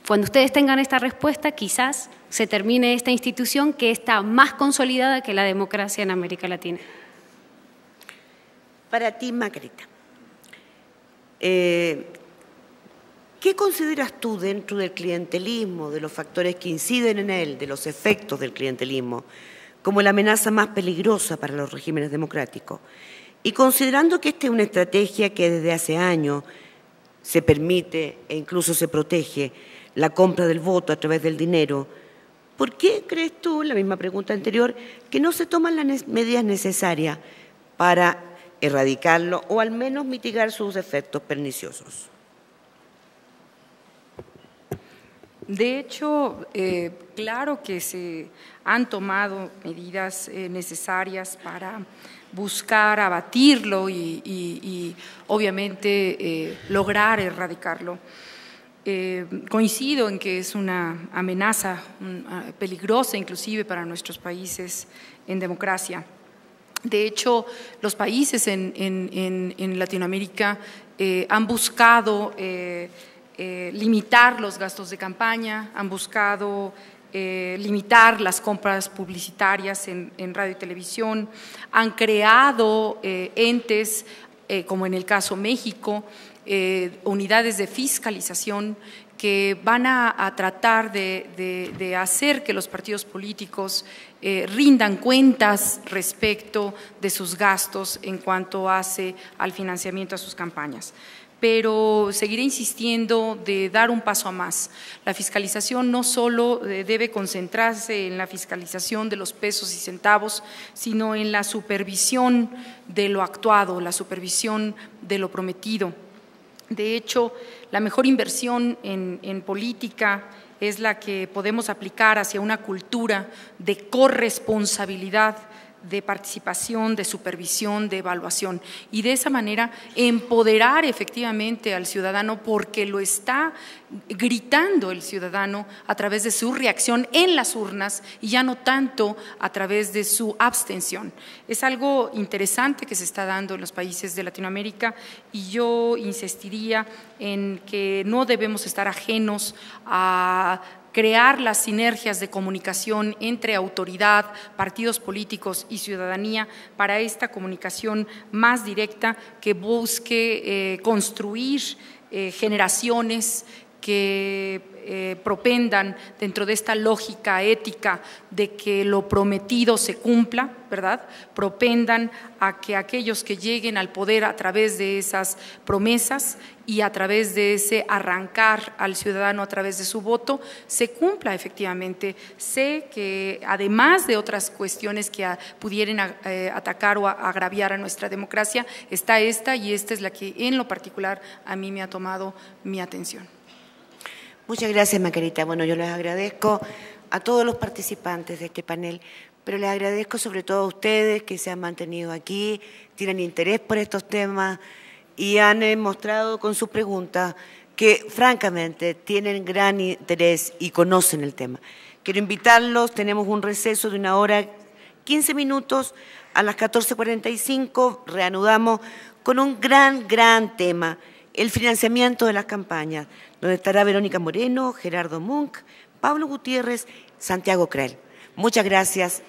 Cuando ustedes tengan esta respuesta, quizás se termine esta institución que está más consolidada que la democracia en América Latina. Para ti, Margarita, ¿qué consideras tú dentro del clientelismo, de los factores que inciden en él, de los efectos del clientelismo, como la amenaza más peligrosa para los regímenes democráticos? Y considerando que esta es una estrategia que desde hace años se permite e incluso se protege la compra del voto a través del dinero, ¿por qué crees tú, la misma pregunta anterior, que no se toman las medidas necesarias para erradicarlo o al menos mitigar sus efectos perniciosos? De hecho, claro que se han tomado medidas necesarias para buscar abatirlo y obviamente lograr erradicarlo. Coincido en que es una amenaza peligrosa inclusive para nuestros países en democracia. De hecho, los países en Latinoamérica han buscado limitar los gastos de campaña, han buscado limitar las compras publicitarias en radio y televisión, han creado entes, como en el caso México, unidades de fiscalización que van a tratar de hacer que los partidos políticos rindan cuentas respecto de sus gastos en cuanto hace al financiamiento a sus campañas. Pero seguiré insistiendo de dar un paso a más. La fiscalización no solo debe concentrarse en la fiscalización de los pesos y centavos, sino en la supervisión de lo actuado, la supervisión de lo prometido. De hecho, la mejor inversión en política es la que podemos aplicar hacia una cultura de corresponsabilidad, de participación, de supervisión, de evaluación y de esa manera empoderar efectivamente al ciudadano porque lo está gritando el ciudadano a través de su reacción en las urnas y ya no tanto a través de su abstención. Es algo interesante que se está dando en los países de Latinoamérica y yo insistiría en que no debemos estar ajenos a crear las sinergias de comunicación entre autoridad, partidos políticos y ciudadanía para esta comunicación más directa que busque construir generaciones que propendan dentro de esta lógica ética de que lo prometido se cumpla, ¿verdad? Propendan a que aquellos que lleguen al poder a través de esas promesas y a través de ese arrancar al ciudadano a través de su voto, se cumpla efectivamente. Sé que además de otras cuestiones que pudieran atacar o agraviar a nuestra democracia, está esta y esta es la que en lo particular a mí me ha tomado mi atención. Muchas gracias, Margarita. Bueno, yo les agradezco a todos los participantes de este panel, pero les agradezco sobre todo a ustedes que se han mantenido aquí, tienen interés por estos temas y han mostrado con sus preguntas que francamente tienen gran interés y conocen el tema. Quiero invitarlos, tenemos un receso de 1 hora, 15 minutos, a las 14:45 reanudamos con un gran tema, el financiamiento de las campañas, donde estará Verónica Moreno, Gerardo Munk, Pablo Gutiérrez, Santiago Krell. Muchas gracias.